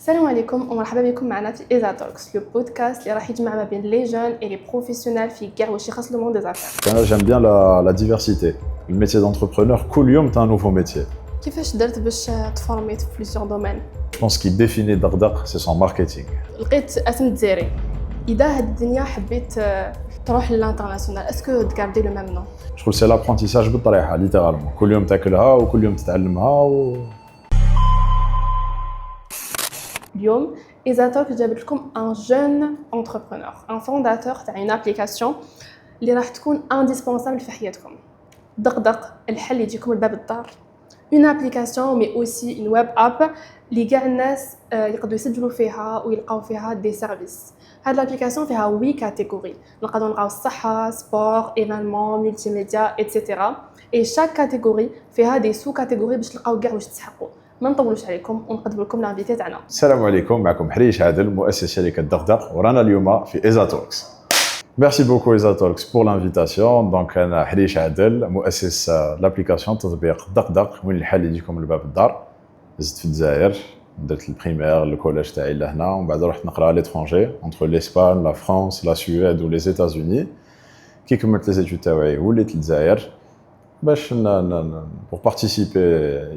السلام عليكم ومرحبا بكم معنا في إيزا توكس لو بودكاست اللي راح يجمع ما بين لي جون اي لي بروفيسيونيل في كاع واش يخص لو موند دي زافير. J'aime bien la diversité. Le métier d'entrepreneur, كل يوم t'as un nouveau métier. كيفاش درت باش تفورميت في بليزيور دومين؟ Je pense qu'il définit Dagdaq, c'est son marketing. لقيت اسم الجزائري. اذا هاد الدنيا حبيت تروح للانترناسيونال اسكو تغاردي لو ميم نون؟ Je trouve que c'est l'apprentissage بالطريحة littéralement. كل يوم تاكلها وكل يوم تتعلمها اليوم إيزا توكس جابت لكم ان جون انتربرونور ان فونداتور تاع اون ابليكاسيون اللي راح تكون انديسبونسابل في حياتكم. دقدق الحل اللي يجيكم لباب الدار. اون ابليكاسيون مي اوسي اون ويب اب اللي كاع الناس يقدروا يسجلوا فيها ويلقاو فيها دي سيرفيس. هاد لابليكاسيون فيها 8 كاتيجوري، نقدروا نلقاو الصحه، سبور، ايفينمون، ملتي ميديا ايتترا. اي شاك كاتيجوري فيها دي سو كاتيجوري باش تلقاو كاع واش تسحقوا. ما نطولوش عليكم ونقدم لكم الانفيتي تاعنا. السلام عليكم، معكم حريش عادل مؤسس شركة دغدغ ورانا اليوم في إيزا توكس. Merci beaucoup إيزا توكس pour l'invitation. Donc أنا حريش عادل مؤسس لابليكاسيون تطبيق دغدغ وين الحل يجيكم لباب الدار. زدت في الجزائر، درت البريمير الكوليج تاعي لهنا ومن بعد رحت نقرا ليترونجي entre l'Espagne, la France, la Suède ou les États-Unis. كي كملت لي زيتود تاعي وليت للجزائر باش pour participer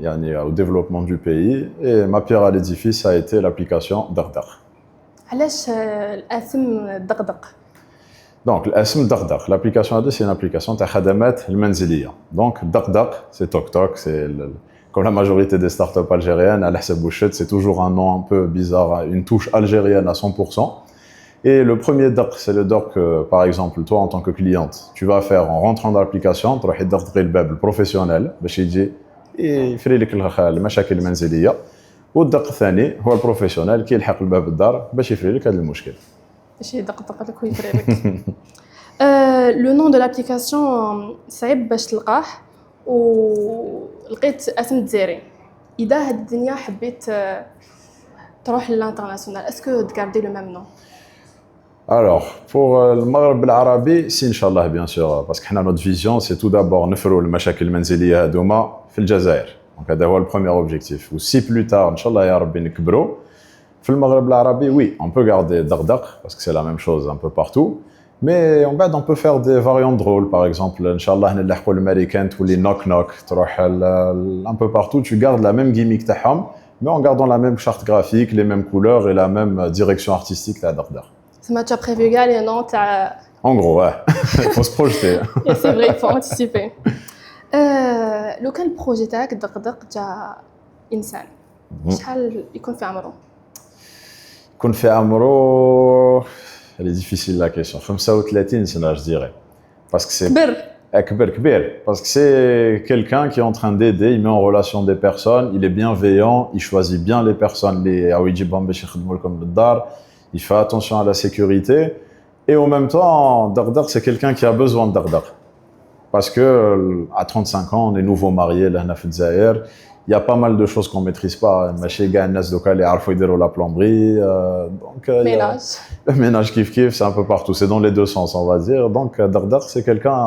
يعني au développement du pays et ma pierre à l'édifice a été l'application دغدغ. علاش الاسم دقدق؟ Donc الاسم دغدغ، l'application هذه c'est une application تاع خدمات المنزليه. Donc دغدغ c'est toc toc, c'est comme la majorité des startups algériennes, à l'Hseb Bouchet, c'est toujours un nom un peu bizarre, une touche algérienne à 100%. Et le premier DAC, c'est le DAC que, par exemple, toi, en tant que cliente, tu vas faire en rentrant dans l'application, tu vas faire le professionnel, باش يجي يفري لك المشاكل المنزلية. والدق الثاني هو البروفيسيونيل كي يلحق الباب الدار باش يفري لك هذا المشكل. باش يدقدق لك ويفري لك. لو نون دو لابليكاسيون صعيب باش تلقاه ولقيت اسم الجزائري. اذا هاد الدنيا حبيت تروح للانترناسيونال اسكو تغاردي لو ميم نون؟ Alors, pour le Maghreb العربي, si Inch'Allah, bien sûr, parce que notre vision, c'est tout d'abord نفروا المشاكل المنزلية هذوما في الجزائر. Donc, هذا هو le premier objectif. Ou si plus tard, Inch'Allah, يا ربي نكبروا في المغرب العربي, oui, on peut garder دغدغ, parce que c'est la même chose un peu partout. Mais en fait, on peut faire des variantes drôles, par exemple, Inch'Allah, نلحقوا l'américain, تولي knock knock, تروح un peu partout, tu gardes la même gimmick تاعهم, mais en gardant la même charte graphique, les mêmes couleurs et la même direction artistique تاع دغدغ. Ça tu as prévu كاع لي نون تاع. En gros, ouais. Il faut se projeter. Et c'est vrai, il faut anticiper. لو كان البروجي تاعك دغدغ جا انسان شحال يكون في عمره؟ يكون في عمره elle est difficile la question. 35 سنة je dirais. Parce que c'est كبير. Parce que c'est quelqu'un qui est en train d'aider, il met en relation des personnes, il est bienveillant, il choisit bien les personnes les يجيبهم باش يخدموا لكم للدار. Il fait attention à la sécurité et en même temps, Dagdaq, c'est quelqu'un qui a besoin de Dagdaq. Parce que à 35 ans, on est nouveau marié là dans le Zaïre, il y a pas mal de choses qu'on maîtrise pas. Chez les nas locaux, les arfouilles de la plomberie, donc le ménage kiff, c'est un peu partout, c'est dans les deux sens, on va dire. Donc Dagdaq, c'est quelqu'un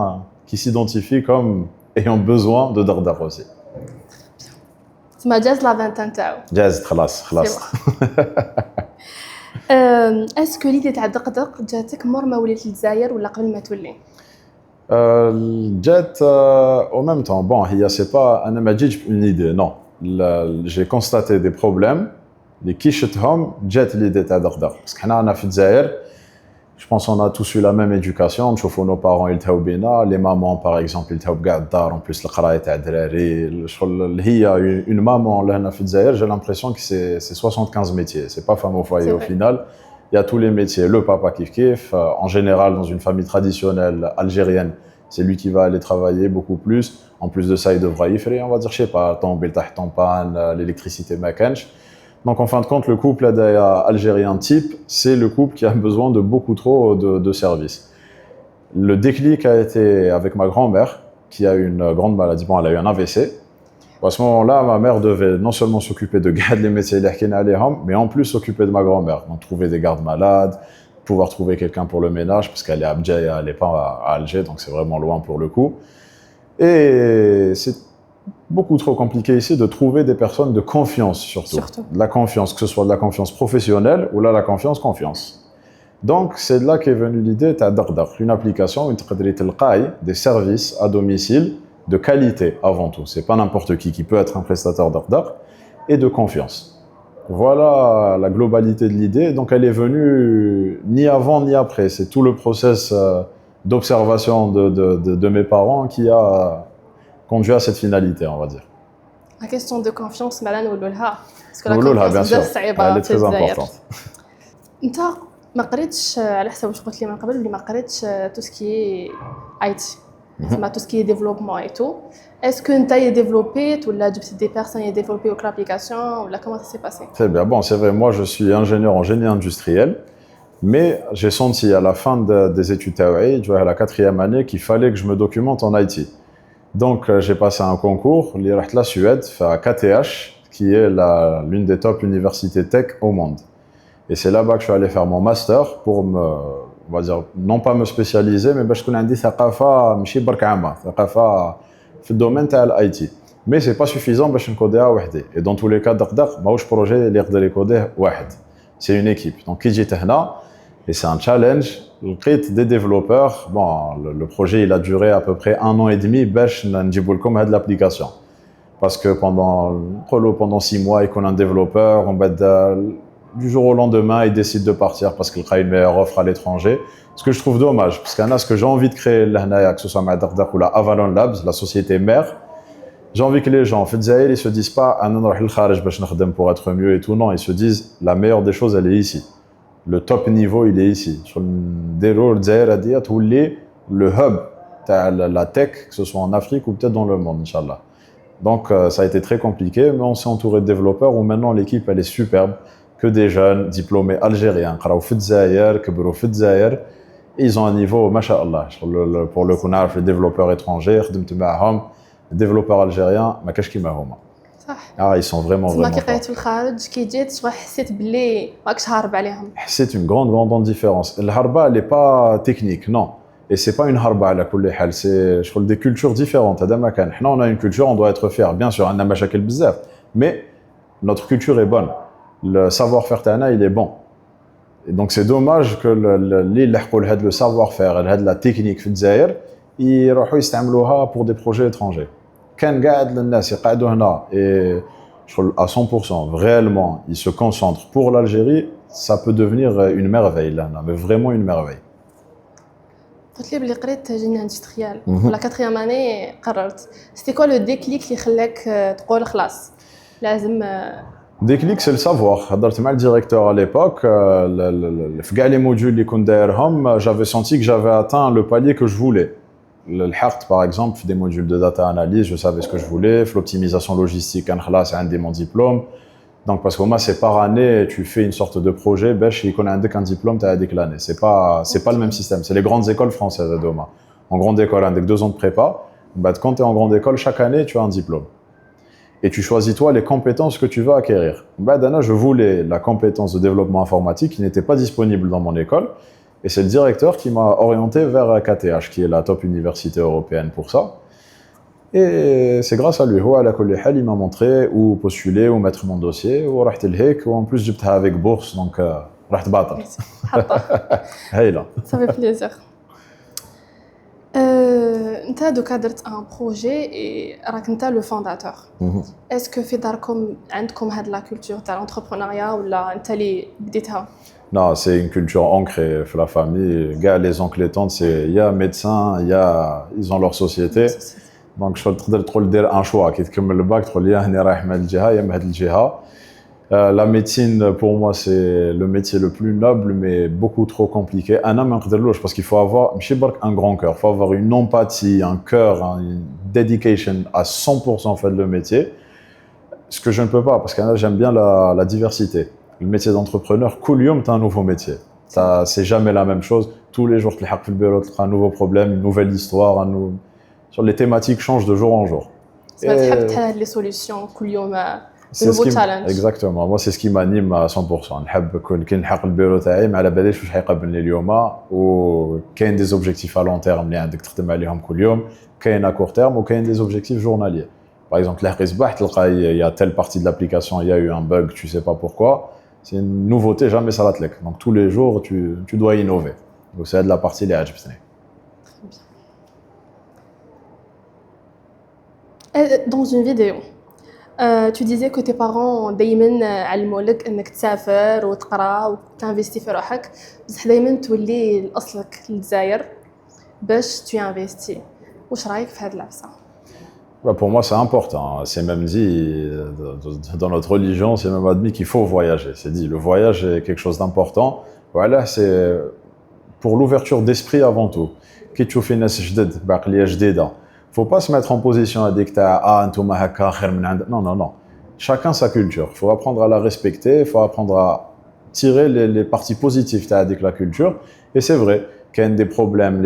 qui s'identifie comme ayant besoin de Dagdaq aussi. ما جاز لا vingtaine تاعو. جاز خلاص. اسكو ليدي تاع دقدق جاتك مور ما وليت للجزائر ولا قبل ما تولي؟ جات au même temps. Bon, هي c'est pas انا ما جيتش une idée, non. J'ai constaté des problèmes اللي كي شفتهم جات ليدي تاع دقدق. parce que حنا في الجزائر je pense on a tous eu la même éducation. نشوفوا nos parents يلتهوا بينا, les mamans par exemple يلتهوا بكاع الدار en plus القرايه تاع الدراري. الشغل هي une maman لهنا في الجزائر, j'ai l'impression que c'est 75 métiers, c'est pas femme au foyer au final. Il y a tous les métiers, le papa kiff, en général dans une famille traditionnelle algérienne, c'est lui qui va aller travailler beaucoup plus. En plus de ça, il devra y faire, on va dire, je sais pas, tomber le panne, l'électricité makanch. Donc en fin de compte, le couple algérien type, c'est le couple qui a besoin de beaucoup trop de services. Le déclic a été avec ma grand-mère, qui a une grande maladie. Bon, elle a eu un AVC. À ce moment-là, ma mère devait non seulement s'occuper de garder les métiers, mais en plus s'occuper de ma grand-mère. Donc trouver des gardes malades, pouvoir trouver quelqu'un pour le ménage, parce qu'elle est à Abdjaïa, elle n'est pas à Alger, donc c'est vraiment loin pour le coup. Et c'est beaucoup trop compliqué ici de trouver des personnes de confiance surtout. De la confiance, que ce soit de la confiance professionnelle ou là la confiance. Donc c'est de là qu'est venue l'idée de Dagdagh, une application où tu peux des services à domicile de qualité avant tout. C'est pas n'importe qui peut être un prestataire Dagdagh et de confiance. Voilà la globalité de l'idée. Donc elle est venue ni avant ni après. C'est tout le process d'observation de mes parents qui a conduit à cette finalité, on va dire. La question de confiance, Malane ou Lulha. Parce que la confiance, elle est très importante. انت ما قريتش على حسب واش قلت لي من قبل اللي ما قريتش تو سكي اي تي زعما تو سكي ديفلوبمون اي تو اسكو انت ديفلوبيت ولا جبت دي بيرسون يديفلوبيو لابليكاسيون ولا comment ça s'est passé? Très bien. Bon, c'est vrai, moi je suis ingénieur en génie industriel, mais j'ai senti à la fin des études théoriques, à la 4e année, qu'il fallait que je me documente en IT. Donc j'ai passé un concours, la Suède, à KTH, qui est l'une des top universités tech au monde. Et c'est là-bas que je suis allé faire mon master pour on va dire, non pas me spécialiser, mais je connais un ثقافة ماشي برك عامة, ثقافة في الدومين تاع l'IT. Mais c'est pas suffisant باش نكوديها وحدي. Et dans tous les cas, Dagdagh ماهوش projet اللي يقدر يكوديه واحد. C'est une équipe. Donc كي جيت هنا, et c'est un challenge, لقيت des développeurs. Bon, le projet il a duré à peu près 1 an et demi باش نجيبوا لكم هاد l'application. Parce que pendant 6 mois, il y a un développeur, du jour au lendemain, il décide de partir parce qu'il a une meilleure offre à l'étranger. Ce que je trouve dommage, parce qu'il y en a ce que j'ai envie de créer, que ce soit Dagdagh ou la Avalon Labs, la société mère, j'ai envie que les gens, en fait, ils se disent pas pour être mieux et tout. Non, ils se disent la meilleure des choses, elle est ici. Le top niveau, il est ici. Sur le hub, la tech, que ce soit en Afrique ou peut-être dans le monde, Inch'Allah. Donc ça a été très compliqué, mais on s'est entouré de développeurs où maintenant l'équipe elle est superbe, que des jeunes diplômés algériens, et ils ont un niveau, masha'Allah, pour le kunaf, les développeurs étrangers, les développeurs algériens, ma كاش هما. Ah, ils sont vraiment forts. كي قريت في الخارج كي جيت حسيت بلي ماكش هارب عليهم. C'est une grande différence. الهربة elle est pas technique, non. Et c'est pas une harba à la kulli hal, c'est je trouve des cultures différentes. On a une culture, on doit être fier. Bien sûr, on a mashakil bzaf, mais notre culture est bonne. Le savoir-faire tana, il est bon. Et donc c'est dommage que le savoir-faire, la technique في الجزائر يروحوا يستعملوها pour des projets étrangers. كان قاعد الناس يقعدوا هنا et je trouve à 100% réellement, ils se concentrent pour l'Algérie, ça peut devenir une merveille là, mais vraiment une merveille. قلت لي بلي قريت جيني اندستريال ولا 4e اني قررت سيتي كوا لو ديكليك اللي خلاك تقول خلاص لازم Déclic, c'est le savoir. هضرت مع le directeur à l'époque, في كاع les modules اللي كنت دايرهم, j'avais senti que j'avais atteint le palier que je voulais. الحقت par exemple في des modules de data analyse, je savais ce que je voulais, في l'optimisation logistique, كان خلاص عندي mon diplôme. Donc parce que moi c'est par année tu fais une sorte de projet باش يكون عندك un diplôme تاع هذيك l'année. C'est pas le même système, c'est les grandes écoles françaises à Doma. En grande école عندك 2 ans de prépa, quand tu es en grande école chaque année tu as un diplôme. Et tu choisis toi les compétences que tu veux acquérir. Je voulais la compétence de développement informatique qui n'était pas disponible dans mon école. Et c'est le directeur qui m'a orienté vers KTH, qui est la top université européenne pour ça. Et c'est grâce à lui. Il m'a montré où postuler, où mettre mon dossier, où رحت لهيك, ou en plus j'étais avec bourse, donc رحت باطل. Ça fait plaisir. انت دوكا درت ان بروجي راك انت لو فونداتور اسكو في داركم عندكم هاد لا كولتور تاع الانتربرونيا ولا انت اللي بديتها؟ Non, c'est une culture ancrée dans la famille. Les oncles et tantes, il y a médecins, ils ont leur société. Donc je peux trop le dire un choix. Qui te comme le bac, trop lié à une La médecine, pour moi, c'est le métier le plus noble, mais beaucoup trop compliqué. Un homme, parce qu'il faut avoir un grand cœur, il faut avoir une empathie, un cœur, une dedication à 100% fait le métier. Ce que je ne peux pas, parce que j'aime bien la diversité. Le métier d'entrepreneur, coulium, tu as un nouveau métier. C'est jamais la même chose. Tous les jours, tu as un nouveau problème, une nouvelle histoire. Sur les thématiques changent de jour en jour. Et les solutions, coulium. Exactement. Moi, c'est ce qui m'anime à 100%. نحب كي نحقق البيرو تاعي ما على باليش واش حيقابلني اليوم وكاين des objectifs à long terme اللي عندك تخدم عليهم كل يوم كاين à court terme وكاين des objectifs journaliers. Par exemple, il y a telle partie de l'application, il y a eu un bug, tu sais pas pourquoi. C'est une nouveauté, jamais ça va te l'être. Donc tous les jours, tu dois innover. Donc c'est de la partie les عجبتني. Dans une vidéo, tu disais que tes parents دايما علموا لك انك تسافر وتقرا وتنفيستي في روحك بصح دايما تولي لاصلك للجزائر باش tu investis. واش رايك في هذه العفسه؟ Bah, pour moi, c'est important. C'est même dit, dans notre religion, c'est même admis qu'il faut voyager. C'est dit, le voyage est quelque chose d'important. Voilà, c'est pour l'ouverture d'esprit avant tout. Qui tu fais faut pas se mettre en position à dire que non, non, non. Chacun sa culture. Il faut apprendre à la respecter, il faut apprendre à tirer les parties positives de la culture. Et c'est vrai qu'il y a des problèmes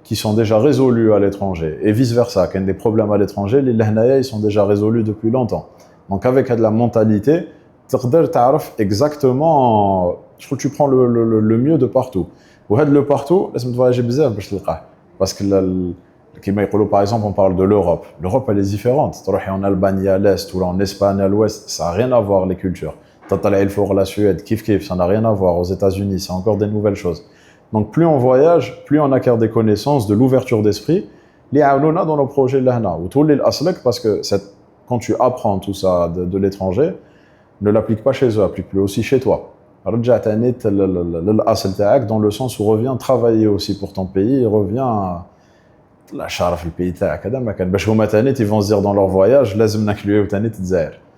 qui sont déjà résolus à l'étranger. Et vice-versa, qu'il y a des problèmes à l'étranger, les lahnaya, ils sont déjà résolus depuis longtemps. Donc avec de la mentalité, tu sais exactement, tu prends le mieux de partout. Ou le partout, laisse-moi voyager bizarre parce que parce que par exemple, on parle de l'Europe. L'Europe, elle est différente. Tu vas en Albanie à l'est ou en Espagne à l'ouest, ça n'a rien à voir les cultures. Tu vas la Suède, kif, ça n'a rien à voir. Aux États-Unis, c'est encore des nouvelles choses. Donc plus on voyage, plus on acquiert des connaissances, de l'ouverture d'esprit. Les aoulona dans nos projets là, ou tous les aslek, parce que quand tu apprends tout ça de l'étranger, ne l'applique pas chez eux, applique-le aussi chez toi. Dans le sens où reviens travailler aussi pour ton pays, reviens la charaf le pays ils vont se dire dans leur voyage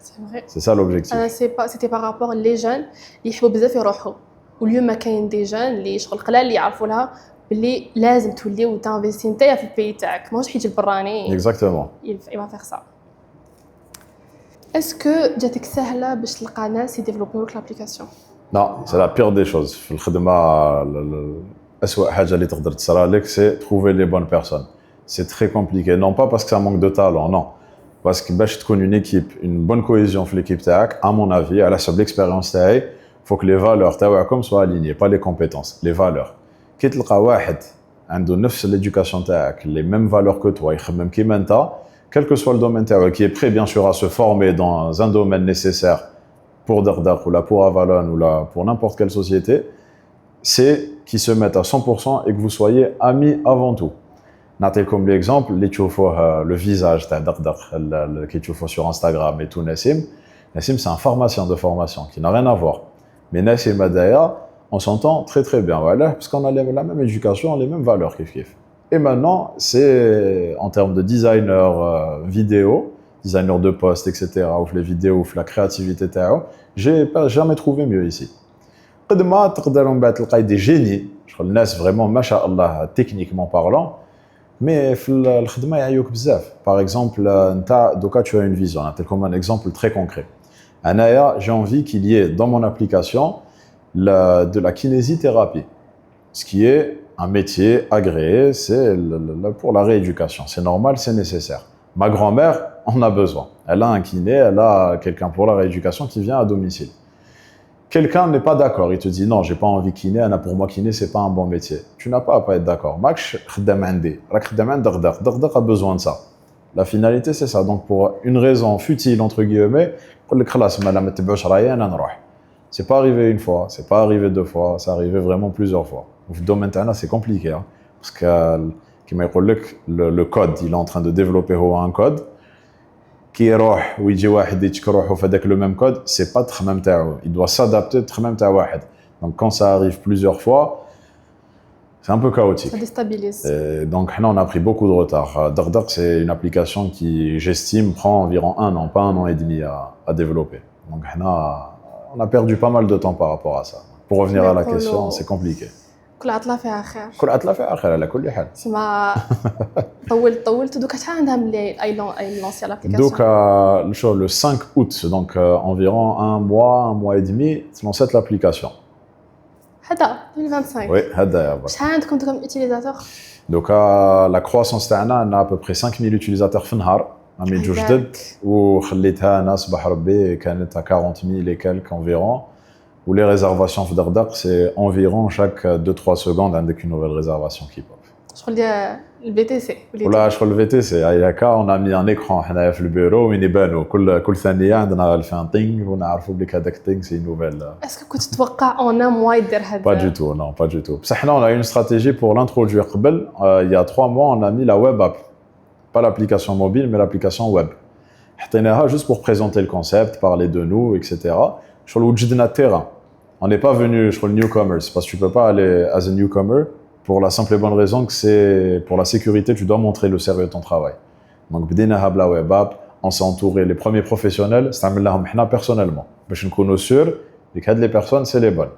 C'est vrai. c'est ça l'objectif. C'était par rapport les jeunes اللي يحبوا بزاف يروحوا واليوم ما كاين دي جون اللي شغل قلال اللي يعرفوا لها باللي لازم تولي وتانفيستي نتايا في البي تاعك ماهوش حيجي البراني. Exactement. il va faire ça. Est-ce que جاتك سهله باش تلقى ناس يديفلوبيو لك l'application؟ Non, c'est la pire des choses. في الخدمة أسوأ حاجة اللي تقدر تصرى لك c'est trouver les bonnes personnes. C'est très compliqué. Non pas parce que ça manque de talent, non. Parce que باش تكون une équipe, une bonne cohésion في l'équipe تاعك, à mon avis, à la seule expérience تاعي, faut que les valeurs تاعكم soient alignées, pas les compétences, les valeurs. كي تلقى واحد عنده نفس l'éducation تاعك, les mêmes valeurs que toi, يخمم كيما انت, quel que soit le domaine تاعو, qui est prêt bien sûr à se former dans un domaine nécessaire pour Dardak ou là pour Avalon ou là pour n'importe quelle société, c'est qu'ils se mettent à 100% et que vous soyez amis avant tout. Natel comme l'exemple, les le visage de Dardak qui tu sur Instagram et tout Nassim. Nassim c'est un pharmacien de formation qui n'a rien à voir. Mais Nassim et Daya, on s'entend très très bien, voilà, parce qu'on a la même éducation, les mêmes valeurs kif kif. Et maintenant, c'est en termes de designer vidéo, designer de post, etc., ou les vidéos, ou la créativité, j'ai jamais trouvé mieux ici. Des génies, je crois que vraiment, masha'Allah, techniquement parlant, mais par exemple, tu as une vision, tel comme un exemple très concret. Anaya, j'ai envie qu'il y ait dans mon application de la kinésithérapie, ce qui est un métier agréé, c'est pour la rééducation. C'est normal, c'est nécessaire. Ma grand-mère en a besoin. Elle a un kiné, elle a quelqu'un pour la rééducation qui vient à domicile. Quelqu'un n'est pas d'accord, il te dit non, j'ai pas envie kiné, pour moi kiné c'est pas un bon métier. Tu n'as pas à pas être d'accord. Max a besoin de ça. La finalité c'est ça. Donc pour une raison futile entre guillemets, c'est pas arrivé une fois, c'est pas arrivé deux fois, c'est arrivé vraiment plusieurs fois. Au domaine c'est compliqué hein, parce que le code, il est en train de développer un code qui يروح ويجي واحد يتكروح في هذاك le même code, c'est pas التخمام تاعو, il doit s'adapter التخمام تاع واحد. Donc quand ça arrive plusieurs fois, c'est un peu chaotique. Ça déstabilise. Et donc on a pris beaucoup de retard. Dardak c'est une application qui, j'estime, prend environ 1 an, pas 1 an et demi à développer. Donc on a perdu pas mal de temps par rapport à ça. Pour revenir à la question, c'est compliqué. كل عطلة فيها خير. كل عطلة فيها خير على كل حال. سما طولت دوكا شحال عندها ملي اي لونسي لابليكاسيون. دوكا le 5 août, donc environ un mois et demi, se lançait l'application. هذا 2025. Oui, هذا. شحال عندكم دوكا utilisateur؟ دوكا la croissance تاعنا عندنا à peu près 5000 utilisateurs في النهار. عاملين جو جدد وخليتها انا صباح ربي كانت à 40000 et quelques environ. Ou les réservations في Dardak, c'est environ chaque 2-3 secondes avec une nouvelle réservation qui pop. شغل Le VTC. ولا شغل الفي سي هكا on a mis un écran حنايا في البيرو وين يبانوا كل ثانيه عندنا الفان طينغ ونعرفوا بلي هذاك طينغ سي نوفيل. اسكو كنت تتوقع اون ان موا يدير هذا؟ Pas du tout, non, pas du tout. بصح حنا on a une stratégie pour l'introduire قبل. Il y a 3 mois on a mis la web app, pas l'application mobile mais l'application web. حطيناها juste pour présenter le concept, parler de nous, etc. شغل وجدنا التيران. On n'est pas venu شغل newcomers parce que tu peux pas aller as a newcomer. Pour la simple et bonne raison que c'est pour la sécurité, tu dois montrer le sérieux de ton travail. Donc, بديناها بلا web app, on s'est entouré les premiers professionnels, استعملناهم حنا personnellement. باش نكونوا sûrs que هاد les personnes c'est les bonnes.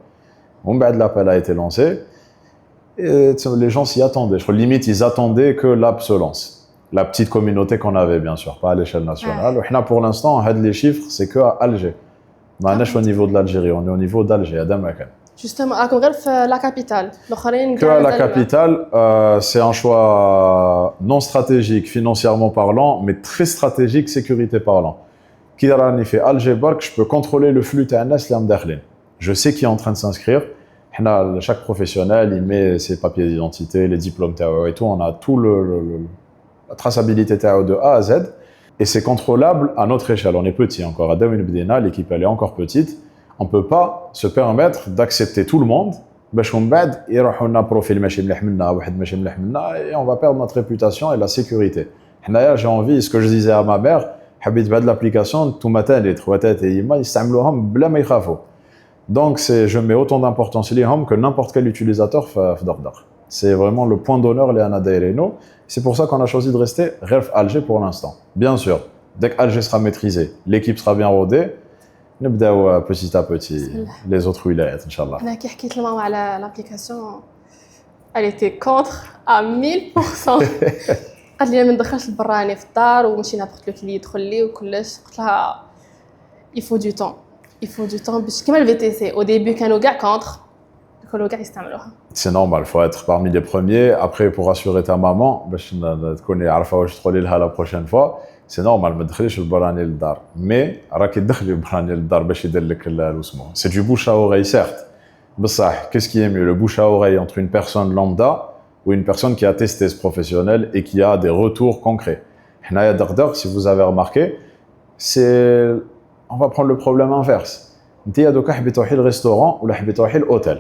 ومن بعد l'appel a été lancé, et les gens s'y attendaient. Je crois limite ils attendaient que l'app se lance. La petite communauté qu'on avait bien sûr, pas à l'échelle nationale. وحنا pour l'instant, هاد les chiffres c'est que à Alger. ماناش au niveau de l'Algérie, on est au niveau d'Alger, هذا ما كان. Justement, راكم غير في لا كابيتال الاخرين Que à la capitale, c'est un choix non stratégique financièrement parlant, mais très stratégique sécurité parlant. Qui rani fait Alger Bark, je peux contrôler le flux تاع الناس اللي مداخلين. Je sais qui est en train de s'inscrire. Chaque professionnel, il met ses papiers d'identité, les diplômes تاعو et tout, on a tout la traçabilité تاعو de A à Z et c'est contrôlable à notre échelle. On est petit encore à Daouen Bdina, l'équipe elle est encore petite. On ne peut pas se permettre d'accepter tout le monde باش من بعد يروحوا لنا بروفيل ماشي مليح منا واحد ماشي مليح منا et on va perdre notre réputation et la sécurité. حنايا j'ai envie, ce que je disais à ma mère, حبيت بهاد l'application نتوما تاني خواتات يما يستعملوهم بلا ما يخافوا. Donc je mets autant d'importance ليهم que n'importe quel utilisateur في دغدغ. C'est vraiment le point d'honneur اللي انا دايرينو. C'est pour ça qu'on a choisi de rester غير في Alger pour l'instant. Bien sûr, dès que Alger sera maîtrisé, l'équipe sera bien rodée. نبداو petit à petit les autres ولايات ان شاء الله. انا كي حكيت لماما على لابليكاسيون elle était contre à 1000%. قالت لي ما ندخلش البراني في الدار ومشينا قلت له اللي يدخل لي وكلش. قلت لها il faut du temps باش كيما الفي تي سي او ديبي كانوا كاع كونتر كانوا كاع يستعملوها. C'est normal, faut être parmi les premiers. Après, pour rassurer ta maman, باش تكوني عارفه واش تقولي لها la prochaine fois. C'est normal, ما تدخليش البراني للدار. Mais راكي تدخلي البراني للدار باش يدير لك الوسمو. C'est du bouche à oreille certes. بصح qu'est-ce qui est mieux, le bouche à oreille entre une personne lambda ou une personne qui a testé ce professionnel et qui a des retours concrets. حنايا دغدغ, si vous avez remarqué, c'est on va prendre le problème inverse. انتيا دوكا حبيتي تروحي للريستورون ولا حبيتي تروحي للاوتيل.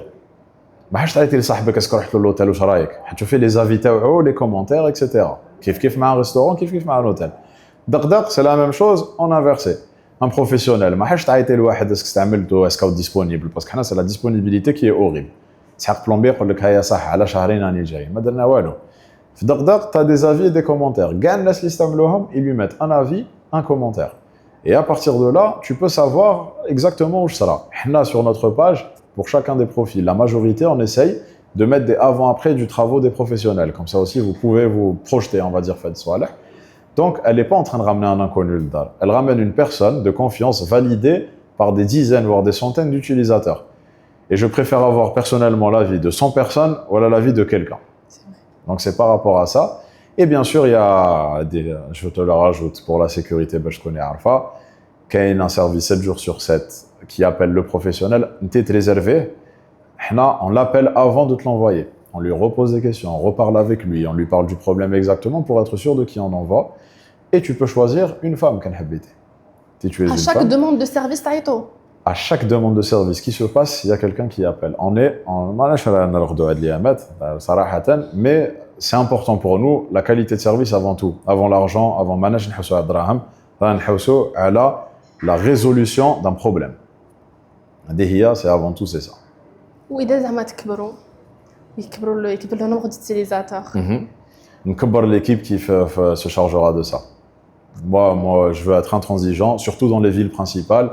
ما حاش تعيطي لصاحبك اسكو رحت للوتيل واش رايك؟ حتشوفي لي زافي تاعو لي كومونتير اكسيتيرا. كيف مع الريستورون كيف مع الاوتيل. دغدغ c'est la même chose en inversé. Un professionnel ما حاش تعيطي لواحد اسك استعملته اسكو ديسپونيبل باسكو حنا سي لا ديسپونيبيليتي كي اوريبل. تسحق بلومبي يقول لك هيا صح على شهرين راني جاي ما درنا والو. في دغدغ تا دي زافي دي كومونتير. كاع الناس اللي يستعملوهم ils lui mettent un avis, un commentaire. Et à partir de là, tu peux savoir exactement où je serai. Nous, sur notre page, pour chacun des profils, la majorité, on essaye de mettre des avant-après du travaux des professionnels. Comme ça aussi, vous pouvez vous projeter, on va dire, fait soalh. Donc, elle n'est pas en train de ramener un inconnu le dar. Elle ramène une personne de confiance validée par des dizaines, voire des centaines d'utilisateurs. Et je préfère avoir personnellement l'avis de 100 personnes ou l'avis de quelqu'un. Donc, c'est par rapport à ça. Et bien sûr, il y a je te le rajoute pour la sécurité, je connais Alpha, qui a un service 7 jours sur 7 qui appelle le professionnel. T'es réservé, on l'appelle avant de te l'envoyer. On lui repose des questions, on reparle avec lui, on lui parle du problème exactement pour être sûr de qui on envoie. Et tu peux choisir une femme qu'elle habite. Si tu es à une chaque femme, demande de service, taïto. à chaque demande de service qui se passe, il y a quelqu'un qui appelle. On est en mais c'est important pour nous, la qualité de service avant tout, avant l'argent, avant manage la résolution d'un problème. C'est avant tout c'est ça. وإذا زعما تكبروا يكبر le nombre d'utilisateurs. نكبر l'équipe qui se chargera de ça. Moi, je veux être intransigeant, surtout dans les villes principales.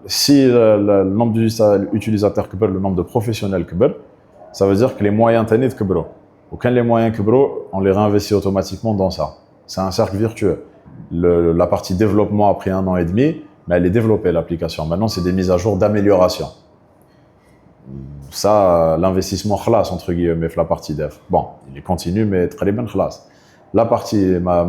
Si le nombre d'utilisateurs كبر, le nombre de professionnels كبر, ça veut dire que les moyens تاني تكبروا. Ou quand les moyens كبروا, on les réinvestit automatiquement dans ça. C'est un cercle vertueux. La partie développement a pris 1 an et demi, mais elle est développée l'application. Maintenant, c'est des mises à jour d'amélioration. Ça, l'investissement خلاص entre guillemets la partie dev. Bon, il est continu, mais très bien خلاص. La partie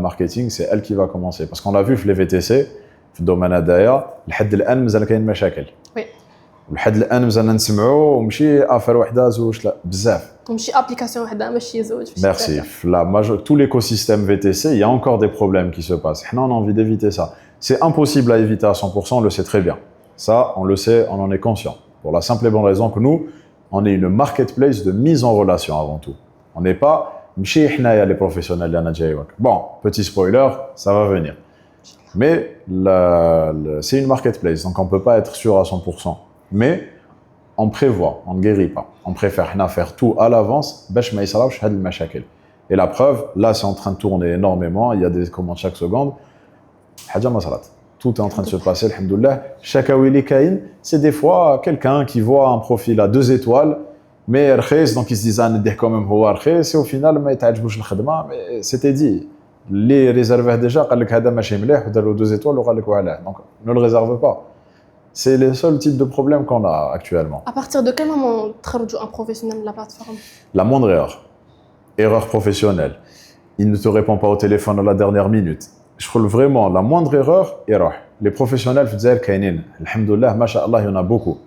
marketing, c'est elle qui va commencer. Parce qu'on l'a vu, les VTC, في الدومين هذايا لحد الان مازال كاين مشاكل. Oui. ولحد الان مازالنا نسمعوا ومشي افر وحده زوج لا بزاف. ومشي ابليكاسيون وحده ماشي زوج. Merci. Tout l'écosystème VTC, il y a encore des problèmes qui se passent. Nous, on a envie d'éviter ça. C'est impossible à éviter à 100%, on le sait très bien. Ça, on le sait, on en est conscient. Pour la simple et bonne raison que nous, on est une marketplace de mise en relation avant tout. On n'est pas مشي حنايا les professionnels اللي انا جايوك. Bon, petit spoiler, ça va venir. Mais c'est une marketplace, donc on ne peut pas être sûr à 100%. Mais on prévoit, on ne guérit pas. On préfère faire tout à l'avance, باش ما يصراوش هاد المشاكل. Et la preuve, là c'est en train de tourner énormément, il y a des commandes chaque seconde. حاجة ما صرات. Tout est en train de se passer, alhamdoulilah. Chakawi li kain, c'est des fois quelqu'un qui voit un profil à 2 étoiles, mais رخيص, donc il se dit نديه quand même هو رخيص, et au final ما يتعجبوش الخدمة, mais c'était dit. Les réservés déjà, قال لك هذا ماشي مليح ودار له 2 étoiles وقال لك وعلاه. Donc ne le réserve pas. C'est les seuls types de problèmes qu'on a actuellement. À partir de quel moment تخرجوا un professionnel de la plateforme? La moindre erreur professionnelle. Il ne te répond pas au téléphone à la dernière minute. Je trouve vraiment la moindre erreur, erreur. Les professionnels في الجزائر كاينين. Alhamdoulilah, mashallah, il y en a beaucoup.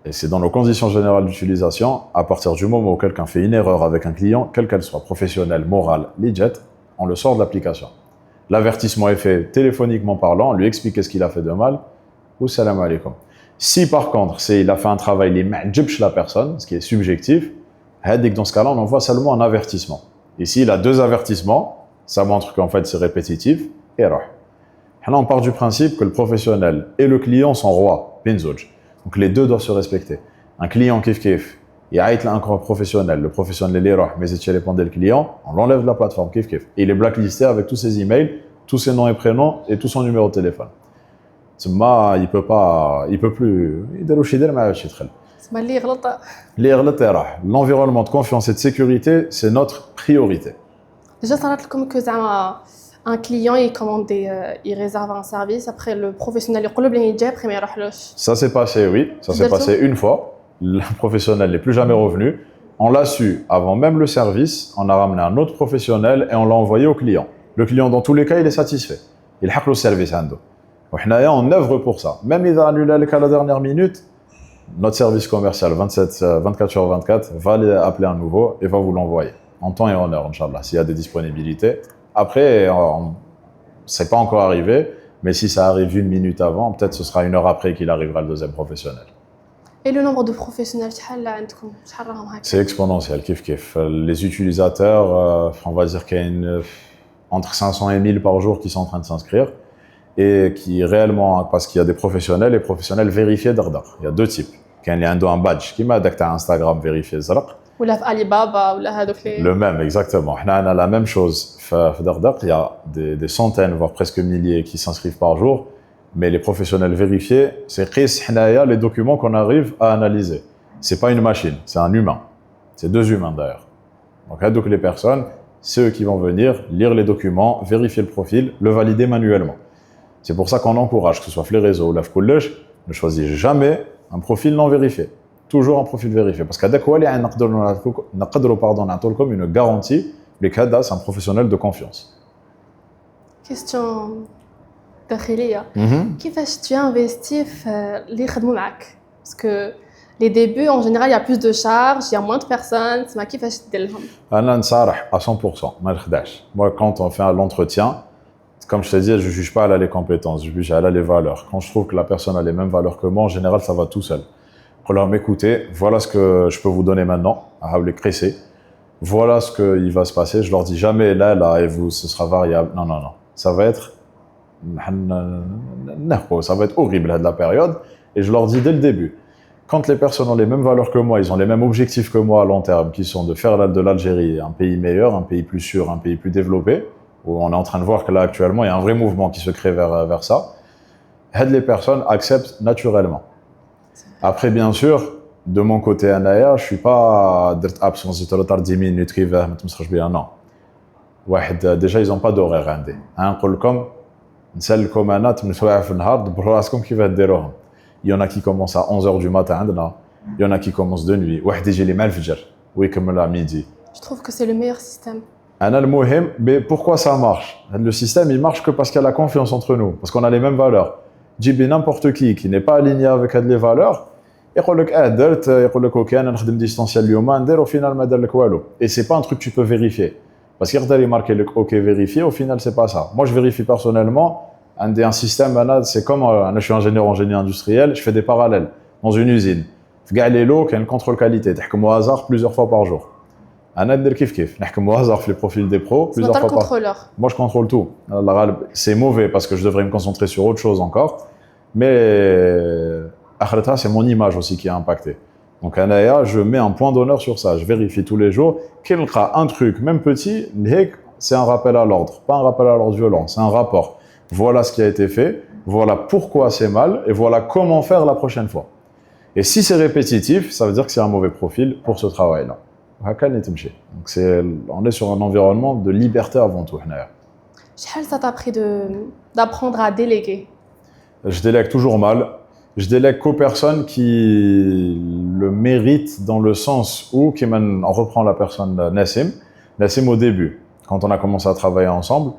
Et c'est dans nos conditions générales d'utilisation, à partir du moment où quelqu'un fait une erreur avec un client, quelle qu'elle soit, professionnelle, morale, legit, on le sort de l'application. L'avertissement est fait téléphoniquement parlant, on lui explique qu'est-ce qu'il a fait de mal, ou salam alaikum. Si par contre, il a fait un travail, il m'a la personne, ce qui est subjectif, dans ce cas-là, on envoie seulement un avertissement. Et s'il a 2 avertissements, ça montre qu'en fait c'est répétitif, erreur. Là, on part du principe que le professionnel et le client sont rois, pinzouj. Donc les deux doivent se respecter. Un client kif, il a un professionnel, le professionnel est roh, mais il répond le client, on l'enlève de la plateforme kif. Et il est blacklisté avec tous ses emails, tous ses noms et prénoms et tout son numéro de téléphone. Il peut plus, il doit le L'environnement de confiance et de sécurité, c'est notre priorité. Déjà, ça va comme que un client il réserve un service, après le professionnel il dit bien après mais il Ça s'est passé, oui, ça s'est passé une fois. Le professionnel n'est plus jamais revenu. On l'a su avant même le service, on a ramené un autre professionnel et on l'a envoyé au client. Le client, dans tous les cas, il est satisfait. Il a le service. On œuvre pour ça. Même il a annulé à la dernière minute, notre service commercial 24h24 va appeler un nouveau et va vous l'envoyer. En temps et en heure, Inch'Allah, s'il y a des disponibilités. Après, c'est pas encore arrivé, mais si ça arrive 1 minute avant, peut-être ce sera 1 heure après qu'il arrivera le deuxième professionnel. Et le nombre de professionnels, c'est exponentiel, kif. Les utilisateurs, on va dire qu'il y a entre 500 et 1000 par jour qui sont en train de s'inscrire, et qui réellement, parce qu'il y a des professionnels et professionnels vérifiés d'Ardar. Il y a 2 types. Il y a un badge qui m'a dit que Instagram vérifié Zraq. Ou la Alibaba, ou la Le même, exactement. On a la même chose. Il y a des centaines, voire presque milliers qui s'inscrivent par jour. Mais les professionnels vérifiés, c'est les documents qu'on arrive à analyser. C'est pas une machine, c'est un humain. C'est 2 humains d'ailleurs. Donc les personnes, c'est eux qui vont venir lire les documents, vérifier le profil, le valider manuellement. C'est pour ça qu'on encourage, que ce soit les réseaux ou la Fkoulesh, ne choisis jamais un profil non vérifié. Toujours un profil vérifié. Parce qu'avec quoi, on a une garantie que c'est un professionnel de confiance. Question داخلية. كيفاش tu investis اللي يخدموا معك? Parce que les débuts, en général, il y a plus de charges, il y a moins de personnes. C'est كيفاش تديرهم؟ أنا نصارح à 100%. ما نخدعش. Moi, quand on fait l'entretien, comme je t'ai dit, je ne juge pas les compétences, je juge les valeurs. Quand je trouve que la personne a les mêmes valeurs que moi, en général, ça va tout seul. Pour leur m'écouter, voilà ce que je peux vous donner maintenant, à les cresser. Voilà ce qu'il va se passer. Je leur dis jamais là, et vous, ce sera variable. Non. Ça va être horrible de la période. Et je leur dis dès le début, quand les personnes ont les mêmes valeurs que moi, ils ont les mêmes objectifs que moi à long terme, qui sont de faire de l'Algérie un pays meilleur, un pays plus sûr, un pays plus développé, où on est en train de voir que là actuellement, il y a un vrai mouvement qui se crée vers ça, les personnes acceptent naturellement. Après, bien sûr, de mon côté, Anaya, je ne suis pas absent de retard 10 minutes qui va me non. Déjà, ils n'ont pas d'horaire. Il y en a qui commencent à 11h du matin, il y en a qui commencent de nuit. À midi. Je trouve que c'est le meilleur système. Mais pourquoi ça marche? Le système, il marche que parce qu'il y a la confiance entre nous, parce qu'on a les mêmes valeurs. N'importe qui n'est pas aligné avec les valeurs, يقول لك درت يقول لك اوكي انا نخدم ديستانسيال اليوم ندير وفينال ما دار لك والو اي سي با ان تروك tu peux vérifier parce qu'il يقدر يماركي لك اوكي فيريفي au final c'est pas ça moi je vérifie personnellement عندي un système انا c'est comme انا je suis ingénieur en génie industriel je fais des parallèles dans une usine في كاع لي لو كاين contrôle qualité تحكم au hasard plusieurs fois par jour انا ندير كيف نحكم au hasard في les profils des pros plusieurs fois par jour moi je contrôle tout الله غالب c'est mauvais parce que je devrais me concentrer sur autre chose encore mais Akhirata, c'est mon image aussi qui est impactée. Donc, Anaya, je mets un point d'honneur sur ça. Je vérifie tous les jours. Qu'il y a un truc, même petit, c'est un rappel à l'ordre. Pas un rappel à l'ordre violent, c'est un rapport. Voilà ce qui a été fait, voilà pourquoi c'est mal, et voilà comment faire la prochaine fois. Et si c'est répétitif, ça veut dire que c'est un mauvais profil pour ce travail-là. Donc, on est sur un environnement de liberté avant tout. Quel ça t'a pris d'apprendre à déléguer? Je délègue toujours mal. Je délègue qu'aux personnes qui le méritent dans le sens où, on reprend la personne Nassim au début, quand on a commencé à travailler ensemble,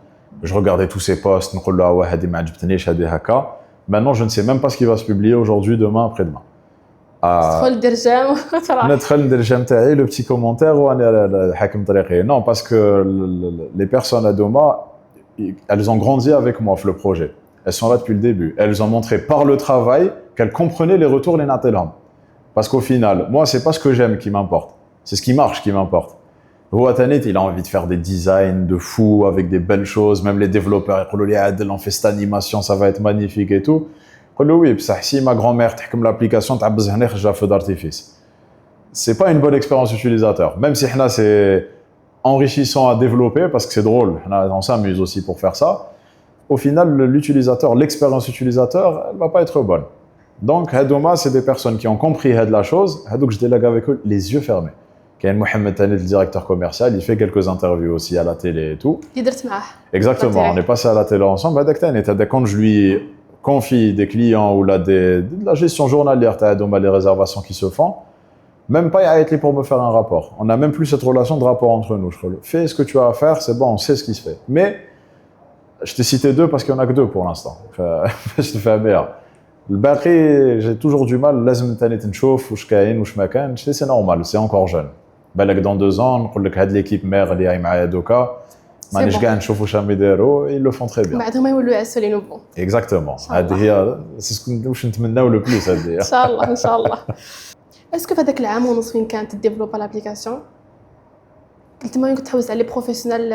je regardais tous ses posts, maintenant je ne sais même pas ce qui va se publier aujourd'hui, demain, après-demain. Le petit commentaire, non, parce que les personnes à Doma, elles ont grandi avec moi, le projet. Elles sont là depuis le début. Elles ont montré par le travail qu'elles comprenaient les retours les natelhom. Parce qu'au final, moi, c'est pas ce que j'aime qui m'importe. C'est ce qui marche qui m'importe. Rouatanet, il a envie de faire des designs de fou avec des belles choses. Même les développeurs, ils disent, on fait cette animation, ça va être magnifique et tout. Je dis, oui, si ma grand-mère comme l'application, tu as besoin d'un feu d'artifice. C'est pas une bonne expérience utilisateur. Même si c'est enrichissant à développer, parce que c'est drôle, on s'amuse aussi pour faire ça. Au final, l'utilisateur, l'expérience utilisateur, elle ne va pas être bonne. Donc, Hadouma, c'est des personnes qui ont compris la chose. Hadouk, je délègue avec eux les yeux fermés. Quand Mohamed Tani, le directeur commercial, il fait quelques interviews aussi à la télé et tout. Exactement, on est passé à la télé ensemble. Quand je lui confie des clients ou de la gestion journalière, Hadouma, les réservations qui se font, même pas y a pour me faire un rapport. On n'a même plus cette relation de rapport entre nous. Fais ce que tu as à faire, c'est bon, on sait ce qui se fait. Mais je t'ai cité deux parce qu'il n'y en a que deux pour l'instant. Je te fais un meilleur. Le Baqi, j'ai toujours du mal. C'est normal, c'est encore jeune. Dans 2 ans, on dit que l'équipe mère est avec Doka. Ils le font très bien. Exactement. C'est ce que nous demandons le plus. Inch'Allah. Est-ce que pendant l'an ونص فين كانت développer l'application قلت ما كنت تحوس على les professionnels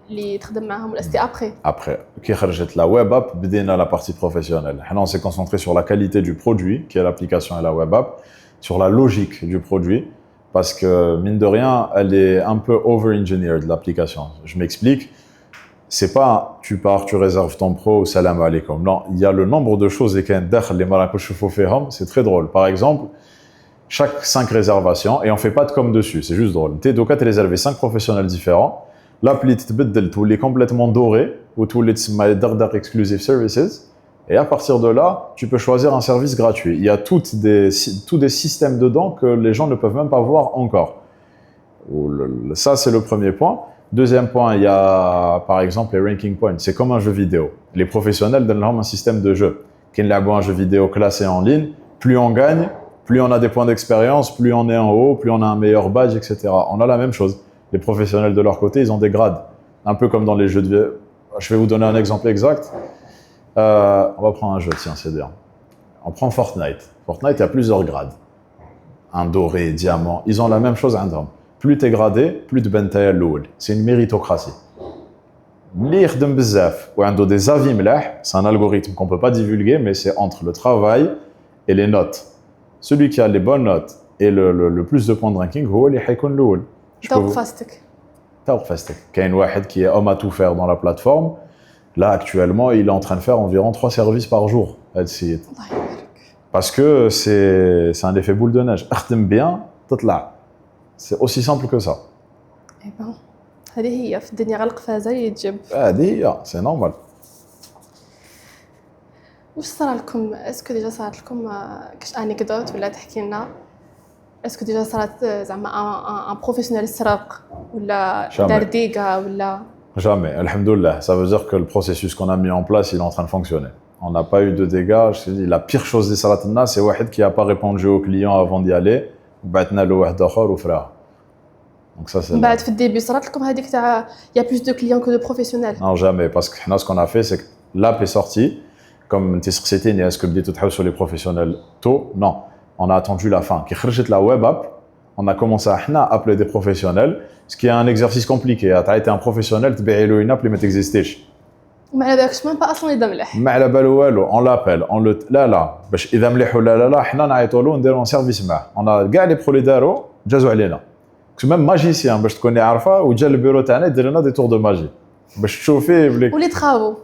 اللي تخدم معاهم ولا c'était après كي خرجت la web app بدينا la partie professionnelle. On s'est concentré sur la qualité du produit qui est l'application et la web app, sur la logique du produit parce que mine de rien, elle est un peu over-engineered l'application. Je m'explique. C'est pas tu pars, tu réserves ton pro, salam alaikum. Non, il y a le nombre de choses et qu'un dakh les marakosh faut faire, c'est très drôle. Par exemple, chaque 5 réservations, et on fait pas de com dessus, c'est juste drôle. Tu as réservé 5 professionnels différents, l'appli est complètement dorée, ou tous les Dardar Exclusive Services, et à partir de là, tu peux choisir un service gratuit. Il y a tous des systèmes dedans que les gens ne peuvent même pas voir encore. Ça, c'est le premier point. Deuxième point, il y a par exemple les ranking points, c'est comme un jeu vidéo. Les professionnels donnent un système de jeu. Quand on a un jeu vidéo classé en ligne, plus on gagne, plus on a des points d'expérience, plus on est en haut, plus on a un meilleur badge, etc. On a la même chose. Les professionnels de leur côté, ils ont des grades. Un peu comme dans les jeux de vie. Je vais vous donner un exemple exact. On va prendre un jeu, tiens, c'est bien. On prend Fortnite. Fortnite, il y a plusieurs grades. Un doré, diamant, ils ont la même chose à un homme. Plus tu es gradé, plus tu es loul. C'est une méritocratie. Lire de bzaf, ou un des avis mlah, c'est un algorithme qu'on ne peut pas divulguer, mais c'est entre le travail et les notes. Celui qui a les bonnes notes et le plus de points de ranking, هو اللي حيكون الأول. توقفاستك. كاين واحد qui est homme à tout faire dans la plateforme. Là actuellement, il est en train de faire environ 3 services par jour. Parce que c'est un effet boule de neige. اخدم bien, تطلع. C'est aussi simple que ça. Eh ben, هذه هي في الدنيا غلق فازة يتجب. هذه هي, c'est normal. واش صار لكم اسكو ديجا صارت لكم كاش انيكدوت ولا تحكي لنا اسكو ديجا صارت زعما ان بروفيسيونيل سرق ولا دار ديغا ولا Jamais, alhamdoulilah. Ça veut dire que le processus qu'on a mis en place, il est en train de fonctionner. On n'a pas eu de dégâts. Je te dis, la pire chose des salatna, c'est Wahid qui n'a pas répondu au client avant d'y aller. بعثنا له واحد اخر وفراها. Donc ça c'est بعد في الديبي صرات لكم هذيك تاع il y a plus de clients que de professionnels. Non, jamais, parce que ce qu'on a fait, c'est que l'app est sortie, comme tu sais, est-ce que tu as sur les professionnels tôt? Non, on a attendu la fin. Qui خرجت la web app, on a commencé à appeler des professionnels, ce qui est un exercice compliqué. Tu as été un professionnel, tu as une app qui n'existe pas. ما على بالكش ما با اصلا اذا مليح. ما على بالو والو, on l'appelle, on le لا باش اذا مليح ولا لا حنا نعيطوا له نديروا سيرفيس معاه. On a كاع لي برو اللي داروا جازوا علينا. ميم ماجيسيان باش تكوني عارفه وجا البيرو تاعنا يدير لنا دي تور دو ماجي باش تشوفي بلي. ولي travaux.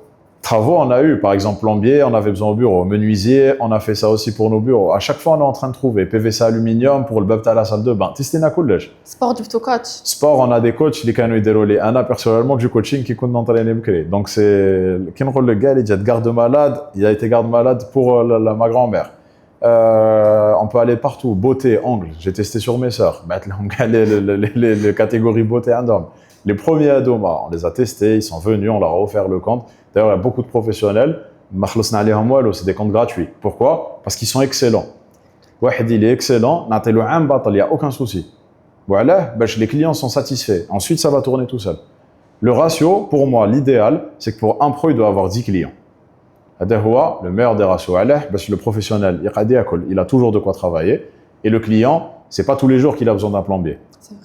Travaux, on a eu, par exemple, plombier, on avait besoin au bureau. Menuisier, on a fait ça aussi pour nos bureaux. À chaque fois, on est en train de trouver PVC aluminium pour le bab à la salle de bain. Testina كلش. Sport du coach. Sport, on a des coachs qui كانوا يديروا لي انا personnellement du coaching qui كنا نطريني بكري. Donc c'est كي نقول لك كاع اللي جات garde malade, il a été garde malade pour ma grand-mère. On peut aller partout, beauté, angle. J'ai testé sur mes sœurs. Les catégories beauté d'homme. Les premiers à Doma, on les a testés, ils sont venus, on leur a offert le compte. D'ailleurs, il y a beaucoup de professionnels, c'est des comptes gratuits. Pourquoi? Parce qu'ils sont excellents. Wahed, il est excellent, il n'y a aucun souci. Voilà, les clients sont satisfaits. Ensuite, ça va tourner tout seul. Le ratio, pour moi, l'idéal, c'est que pour un pro, il doit avoir 10 clients. Le meilleur des ratios. Le professionnel, il a toujours de quoi travailler. Et le client, ce n'est pas tous les jours qu'il a besoin d'un plombier.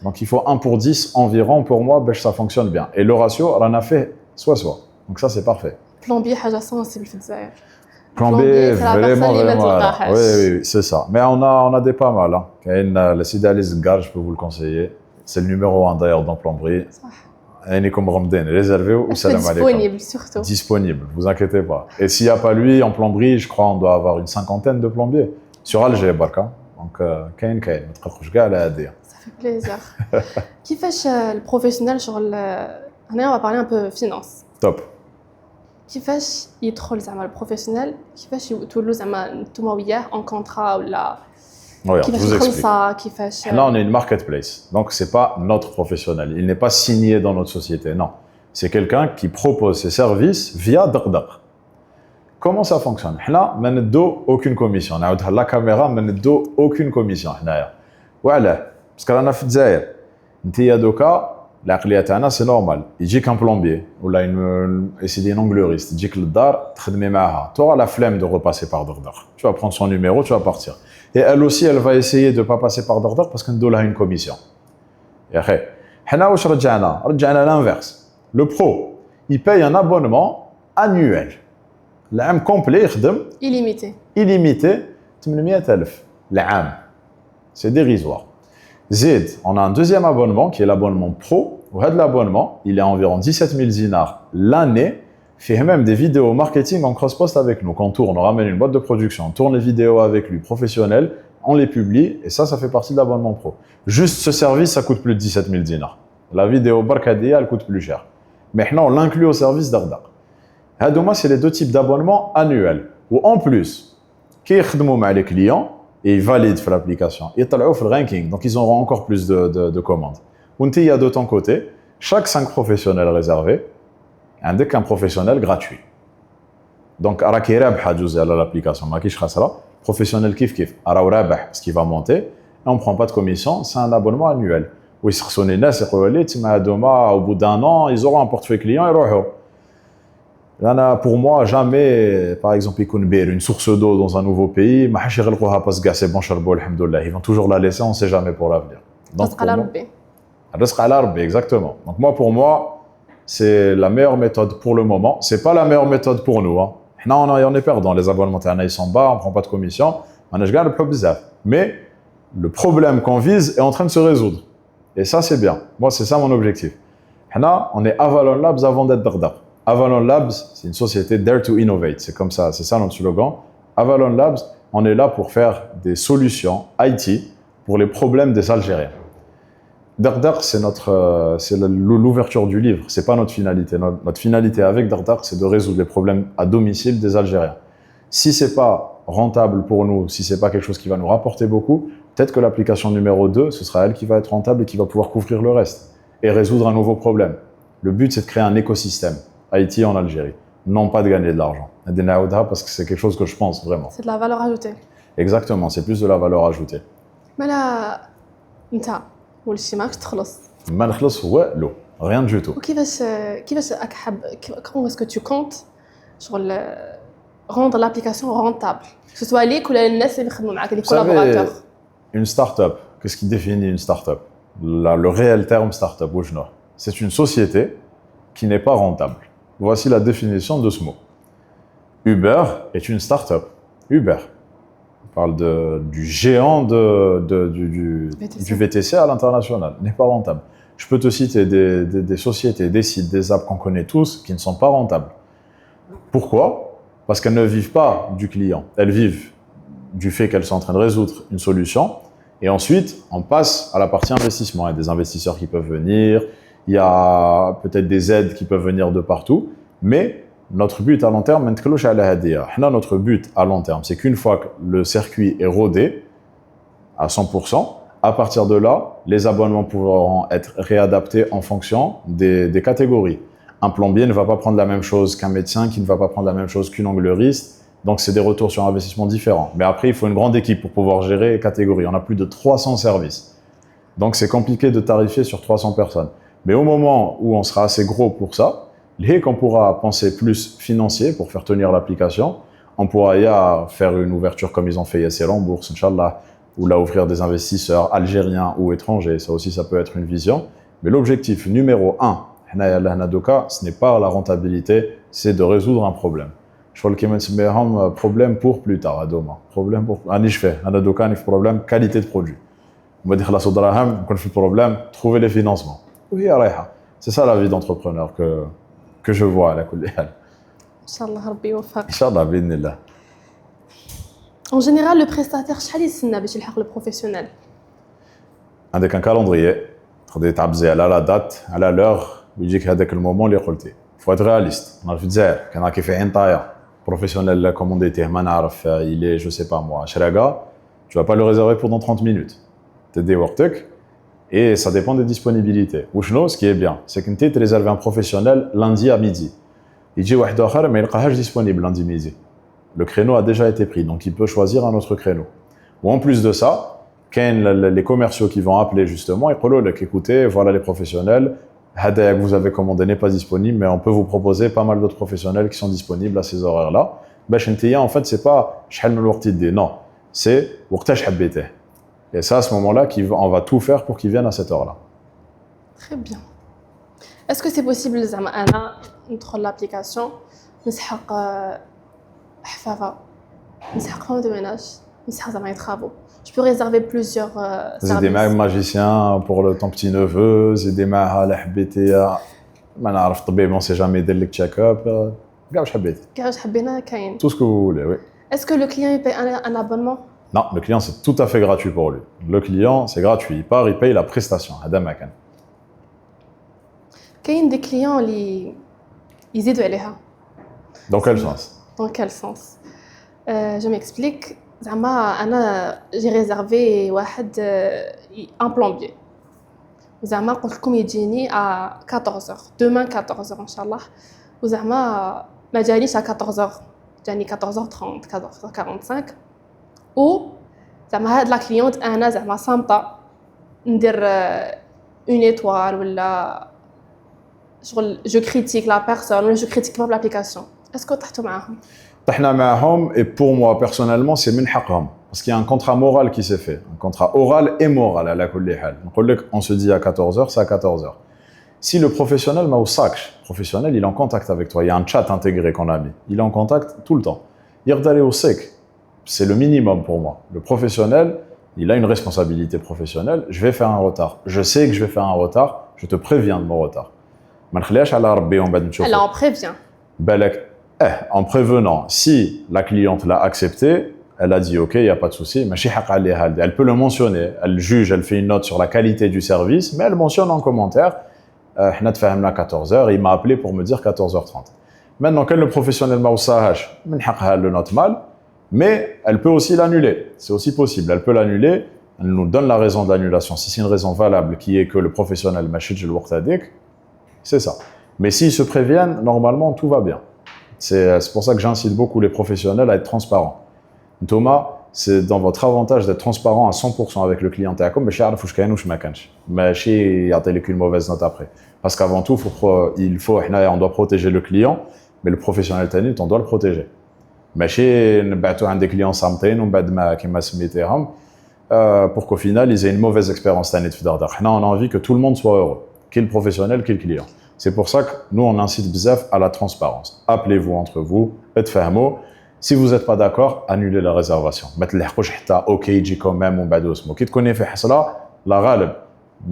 Donc il faut 1 pour 10 environ. Pour moi, ça fonctionne bien. Et le ratio, on a fait soit. Donc ça, c'est parfait. Plombier, حاجة sensible في الجزائر. Plombier, vraiment. Oui, c'est ça. Mais on a des pas mal. Hein. Le Sidalis Gar, je peux vous le conseiller. C'est le numéro 1 d'ailleurs dans plomberie. Comme Ramden, réservé ou salam alaikum. Disponible surtout. Disponible, vous inquiétez pas. Et s'il n'y a pas lui en plomberie, je crois on doit avoir une 50aine de plombiers. Sur Alger, Barka. Donc, Kain, ما تخرجوش كاع على هادية. Ça fait plaisir. كيفاش البروفيسيونيل شغل هنا on va parler un peu finance. Top. كيفاش يدخل زعما البروفيسيونيل كيفاش يتولوا زعما نتوما وياه اون كونترا ولا Regarde, je vous explique. كيفاش Là, on est une marketplace. Donc, c'est pas notre professionnel. Il n'est pas signé dans notre société. Non. C'est quelqu'un qui propose ses services via Dardar. Comment ça fonctionne? Là, on ne donne aucune commission. On a la caméra, on ne donne aucune commission. Voilà. Parce que là, on a fait Zaire. Ntiyadoka, l'aqliya tana, c'est normal. Il dit qu'un plombier, ou là, une ongleriste, il dit que le dar, tu auras la flemme de repasser par Dardar. Tu vas prendre son numéro, tu vas partir. Et elle aussi, elle va essayer de ne pas passer par Dardar parce qu'elle doit une commission. Et après, رجعنا l'inverse. Le pro, il paye un abonnement annuel. L'âme complet, illimité. Illimité, 800,000 l'âme. C'est dérisoire. Zid, on a un deuxième abonnement qui est l'abonnement pro. L'abonnement, il est à environ 17 000 dinars l'année. Fait même des vidéos marketing en cross-post avec nous. Quand on tourne, on ramène une boîte de production, on tourne les vidéos avec lui, professionnel, on les publie et ça fait partie de l'abonnement pro. Juste ce service, ça coûte plus de 17 000 dinars. La vidéo Barkadia, elle coûte plus cher. Mais maintenant, on l'inclut au service d'Ardar. Hadouma, c'est les deux types d'abonnements annuels. Ou en plus, qui est les clients et ils valident l'application. Ils ont le ranking, donc ils auront encore plus de commandes. Il y a de ton côté, chaque 5 professionnels réservés, عندك un professionnel gratuit. Donc, راكي رابحة جزء على l'application, ما كيش خسرة. Professionnel كيف راهو رابح ce qui va monter et on ne prend pas de commission, c'est un abonnement annuel. ويسخسوني الناس يقولوا لي تما هادوما au bout d'un an, ils auront un portefeuille client يروحوا. Là, pour moi, jamais, par exemple, une source d'eau dans un nouveau pays, c'est bon, ils vont toujours la laisser, on ne sait jamais pour l'avenir. Exactement. Donc moi, pour moi, c'est la meilleure méthode pour le moment. C'est pas la meilleure méthode pour nous. Hein. On est perdant. Les abonnements ils sont bas, on ne prend pas de commission. Mais le problème qu'on vise est en train de se résoudre. Et ça, c'est bien. Moi, c'est ça mon objectif. On est Avalon Labs avant d'être Dardar. Avalon Labs, c'est une société Dare to Innovate. C'est comme ça, c'est ça notre slogan. Avalon Labs, on est là pour faire des solutions IT pour les problèmes des Algériens. Dardar, c'est l'ouverture du livre. C'est pas notre finalité. Notre finalité avec Dardar, c'est de résoudre les problèmes à domicile des Algériens. Si c'est pas rentable pour nous, si c'est pas quelque chose qui va nous rapporter beaucoup, peut-être que l'application numéro 2, ce sera elle qui va être rentable et qui va pouvoir couvrir le reste et résoudre un nouveau problème. Le but, c'est de créer un écosystème IT en Algérie. n'ont pas de gagner de l'argent. Parce que c'est quelque chose que je pense vraiment. C'est de la valeur ajoutée. Exactement, c'est plus de la valeur ajoutée. Mais là, انت والشي ماكش تخلص. ما نخلص هو لو rien du tout. كيفاش راك حاب comment est-ce que tu comptes شغل rendre l'application rentable que ce soit ليك ولا للناس اللي يخدموا معاك les collaborateurs. Une start-up, qu'est-ce qui définit une start-up? Le réel terme start-up, c'est une société qui n'est pas rentable. Voici la définition de ce mot. Uber est une start-up. Uber. On parle du géant du VTC à l'international. N'est pas rentable. Je peux te citer des sociétés, des sites, des apps qu'on connaît tous qui ne sont pas rentables. Pourquoi? Parce qu'elles ne vivent pas du client. Elles vivent du fait qu'elles sont en train de résoudre une solution. Et ensuite, on passe à la partie investissement. Il y a des investisseurs qui peuvent venir. Il y a peut-être des aides qui peuvent venir de partout. Mais notre but à long terme, notre but à long terme, c'est qu'une fois que le circuit est rodé à 100%, à partir de là, les abonnements pourront être réadaptés en fonction des catégories. Un plombier ne va pas prendre la même chose qu'un médecin, qui ne va pas prendre la même chose qu'une angleuriste. Donc, c'est des retours sur investissement différents. Mais après, il faut une grande équipe pour pouvoir gérer les catégories. On a plus de 300 services. Donc, c'est compliqué de tarifier sur 300 personnes. Mais au moment où on sera assez gros pour ça, qu'on pourra penser plus financier pour faire tenir l'application, on pourra faire une ouverture comme ils ont fait Yassir en bourse, Inch'Allah, ou là ouvrir des investisseurs algériens ou étrangers. Ça aussi, ça peut être une vision. Mais l'objectif numéro 1, ce n'est pas la rentabilité, c'est de résoudre un problème. Je vois le problème pour plus tard, à demain. Problème pour. Je fais un problème qualité de produit. On va dire la sodraham, quand je fais problème, trouver les financements. Oui, c'est ça la vie d'entrepreneur que je vois à la Kullial. Inch'Allah, Rabbi يوفقك. Inch'Allah, b'idhnillah. En général, le prestataire, شحال يستنى باش يلحق le professionnel? عندك un calendrier, تقدر تعبزي على la date, على l'heure, ويجيك هذاك المومون اللي قلتي. Faut être réaliste. On a في الجزائر كان راكي في عين طايا professionnel commandité, ما نعرف, il est je sais pas moi, شراقة, tu vas pas le réserver pendant 30 minutes. تدي وقتك. Et ça dépend des disponibilités. Ce qui est bien, c'est que tu réserves un professionnel lundi à midi. Il dit واحد آخر mais il n'est pas disponible lundi midi. Le créneau a déjà été pris, donc il peut choisir un autre créneau. Ou en plus de ça, les commerciaux qui vont appeler justement, ils disent écoutez, voilà les professionnels, Hadayak que vous avez commandé n'est pas disponible, mais on peut vous proposer pas mal d'autres professionnels qui sont disponibles à ces horaires-là. En fait, c'est pas non, c'est وقتاش حبيته. Et c'est à ce moment-là qu'on va tout faire pour qu'ils viennent à cette heure-là. Très bien. Est-ce que c'est possible زعما انا ندخل l'application نسحق حفاظه نسحق فون دو ميناج نسحق زعما travaux. Je peux réserver plusieurs services. J'ai des magiciens pour ton petit-neveu, j'ai des mahal حبيتي ما نعرف طبيب on sait jamais يدير لك check-up كاع واش حبيتي. كاع واش حبينا كاين. Tout ce que vous voulez, oui. Est-ce que le client il paye un abonnement? Non, le client c'est tout à fait gratuit pour lui. Le client c'est gratuit, il part, il paye la prestation. هذا ما كان. كاين des clients اللي يزيدوا عليها. Dans quel sens? Dans quel sens? Je m'explique. زعما انا j'ai réservé واحد un plombier. زعما قلت لكم يجيني à 14h. Demain 14h ان شاء الله. وزعما ما جانيش à 14h. جاني 14h30, 14h45. ou زعما هاد لا كليونت انا زعما صامته ندير une étoile ولا شغل جو كريتيك لا بيرسون ولا جو كريتيك باب لابليكاسيون. اسكو طحتوا معاهم؟ طحنا معاهم et pour moi personnellement c'est من حقهم parce qu'il y a un contrat moral qui s'est fait, un contrat oral et moral على كل حال. نقول لك on se dit à 14h, c'est à 14h. Si le professionnel ما وصاكش, le professionnel il est en contact avec toi, il y a un chat intégré qu'on a mis, il est en contact tout le temps. يقدر يوصيك. C'est le minimum pour moi. Le professionnel, il a une responsabilité professionnelle. Je vais faire un retard. Je sais que je vais faire un retard. Je te préviens de mon retard. Alors on prévient. En prévenant, si la cliente l'a accepté, elle a dit ok, il n'y a pas de souci, elle peut le mentionner. Elle juge, elle fait une note sur la qualité du service, mais elle mentionne en commentaire 14h, il m'a appelé pour me dire 14h30. Maintenant, quand le professionnel m'a le note mal, mais elle peut aussi l'annuler. C'est aussi possible. Elle peut l'annuler. Elle nous donne la raison de l'annulation. Si c'est une raison valable qui est que le professionnel m'a changé le waqt hadik, c'est ça. Mais s'ils se préviennent, normalement tout va bien. C'est pour ça que j'incite beaucoup les professionnels à être transparents. Thomas, c'est dans votre avantage d'être transparent à 100% avec le client تاعكم باش يعرف واش كاين واش ما كانش ماشي يعطي لك une mauvaise note après. Parce qu'avant tout on doit protéger le client, mais le professionnel تاني on doit le protéger. ماشي نبعثوا عند des clients صامتين ومن بعد ما كيما سميتيهم pour qu'au final ils aient une mauvaise expérience تاني في دغدغ. حنا on a envie que tout le monde soit heureux, qu'il le professionnel, qu'il le client. C'est pour ça que nous on incite bzaf à la transparence. Appelez-vous entre vous, اتفاهموا. Si vous n'êtes pas d'accord, annulez la réservation. ما تلحقوش حتى OK يجي quand même ومن بعد اسمو. كي تكوني في حصله لا غالب.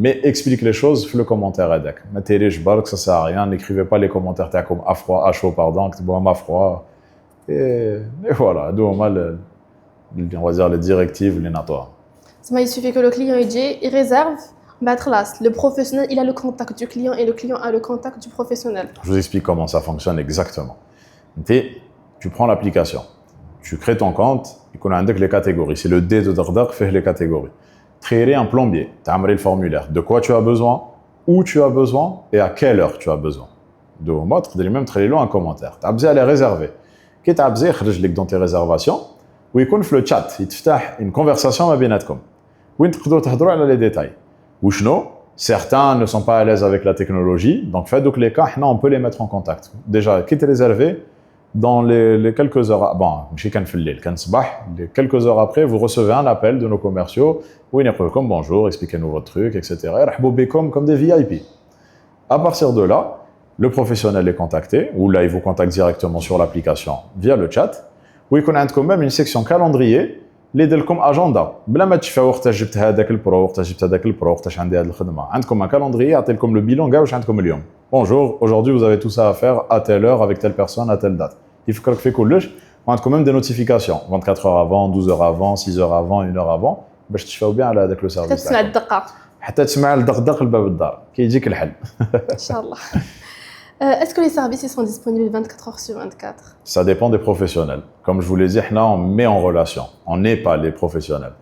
Mais explique les choses في le commentaire هذاك. ما تيريش برك ça sert à rien. N'écrivez pas les commentaires تاعكم à froid, à chaud pardon, كتبوهم à froid. Et voilà, d'où on va dire les directives les نعطوها. Il suffit que le client il réserve, le professionnel il a le contact du client et le client a le contact du professionnel. Je vous explique comment ça fonctionne exactement. Tu prends l'application, tu crées ton compte, et qu'on a les catégories. C'est le D de Dardar fait les catégories. Créer un plombier, tu as le formulaire. De quoi tu as besoin, où tu as besoin et à quelle heure tu as besoin. De moi, tu as même créer un commentaire. Tu as besoin de les réserver. Qui tu as besoin de dans tes réservations, ou il le chat, il te fait une conversation à بيناتكم. Où tu peux te les détails. Ou non, certains ne sont pas à l'aise avec la technologie, donc fait donc les cas, on peut les mettre en contact. Déjà, qui est réservé dans les quelques heures, bon, les quelques heures après, vous recevez un appel de nos commerciaux où ils disent comme bonjour, expliquez-nous votre truc, etc. Comme des VIP. À partir de là, le professionnel est contacté, ou là, il vous contacte directement sur l'application via le chat, où il connaît quand même une section calendrier, les comme agenda. بلا ما تشوفوا وقت جبت هذاك البرو وقت جبت هذاك البرو وقتاش عندي هذه الخدمه عندكم un calendrier يعطيكم le bilan كاع واش عندكم اليوم. Bonjour, aujourd'hui vous avez tout ça à faire à telle heure avec telle personne à telle date. يفكرك في كلش وعندكم même des notifications 24 heures avant, 12 heures avant, 6 heures avant, 1 heure avant باش تشوفوا bien على هذاك لو سيرفيس. تسمع الدقه حتى تسمع الدغدغ الباب الدار كي يجيك الحل. ان شاء الله. Est-ce que les services sont disponibles 24 heures sur 24? Ça dépend des professionnels. Comme je vous l'ai dit, on met en relation. On n'est pas les professionnels.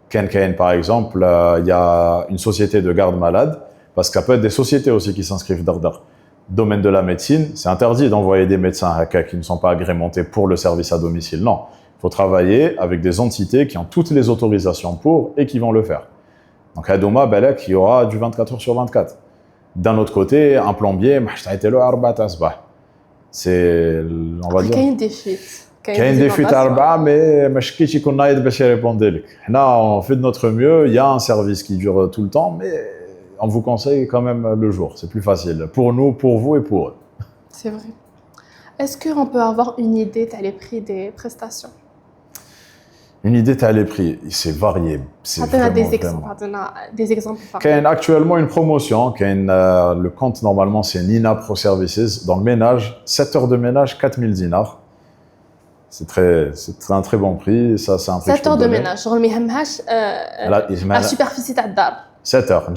Ken, par exemple, il y a une société de garde malade, parce qu'il peut être des sociétés aussi qui s'inscrivent dans le domaine de la médecine. C'est interdit d'envoyer des médecins qui ne sont pas agrémentés pour le service à domicile. Non, il faut travailler avec des entités qui ont toutes les autorisations pour et qui vont le faire. Donc, à Doma, il y aura du 24 heures sur 24. D'un autre côté, un plombier, c'est, on va dire... Il y a des fuites mais je ne sais pas on fait de notre mieux, il y a un service qui dure tout le temps, mais on vous conseille quand même le jour, c'est plus facile, pour nous, pour vous et pour eux. C'est vrai. Est-ce qu'on peut avoir une idée des prix des prestations? Une idée, tu as les prix, c'est varié. Des exemples. Il y a actuellement une promotion, le compte normalement c'est Nina Pro Services, dans le ménage, 7 heures de ménage, 4000 dinars. C'est un très bon prix, ça c'est un prix 7 heures de ménage, je ne la superficie de la 7 heures,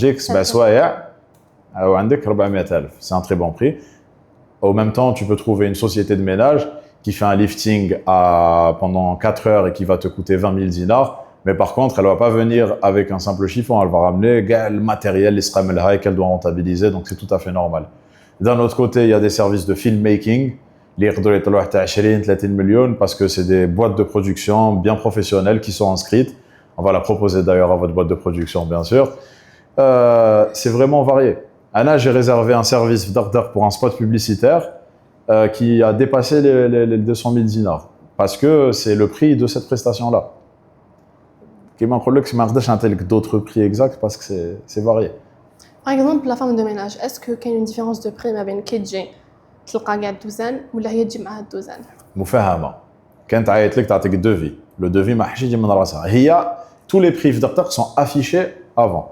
c'est un très bon prix. Au même temps, tu peux trouver une société de ménage qui fait un lifting pendant 4 heures et qui va te coûter 20 000 dinars. Mais par contre, elle ne va pas venir avec un simple chiffon, elle va ramener le matériel, les qu'elle doit rentabiliser, donc c'est tout à fait normal. D'un autre côté, il y a des services de filmmaking, les 20-30 millions, parce que c'est des boîtes de production bien professionnelles qui sont inscrites. On va la proposer d'ailleurs à votre boîte de production, bien sûr. C'est vraiment varié. Anna, j'ai réservé un service d'Ardar pour un spot publicitaire qui a dépassé les 200 000 dinars, parce que c'est le prix de cette prestation-là. Qui m'a dit que je n'ai pas d'autres prix exacts parce que c'est varié. Par exemple, la femme de ménage, est-ce qu'il y a une différence de prix entre Kidji qui a 12 ans ou la Yedji a 12 ans? مفهمة. كانت عيط لك تعطيك الدوفي. Le devis ما حشيجي من راسها. هي tous les prix d'Ardar sont affichés avant.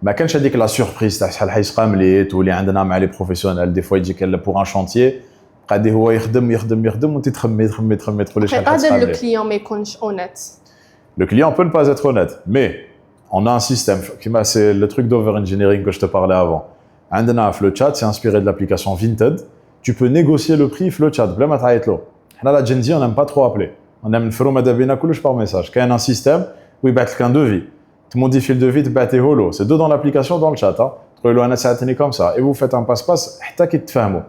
ما كانش هذيك لا سوربريز تاع شحال حيس قامليت واللي عندنا مع لي بروفيسيونيل دي فوا يجيك بور ان شانتيي قاعد هو يخدم وانت تخمي تقولي شحال حيس قادر لو كليون ما يكونش اونيت. Le client peut ne pas être honnête, mais on a un système, c'est le truc d'over-engineering que je te parlais avant. عندنا في le chat, c'est inspiré de l'application Vinted. Tu peux négocier le prix في le chat, بلا ما تعيط له. حنا la Gen Z, on n'aime pas trop appeler. On aime نفرو ماذا بينا كلش par message. كاين un système où il بات لك un devis. Tu modifies le devis, تبعتيه له. C'est deux dans l'application, dans le chat. تقول له أنا ساعتني comme ça. Et vous faites un passe-passe حتى كي تفهموا.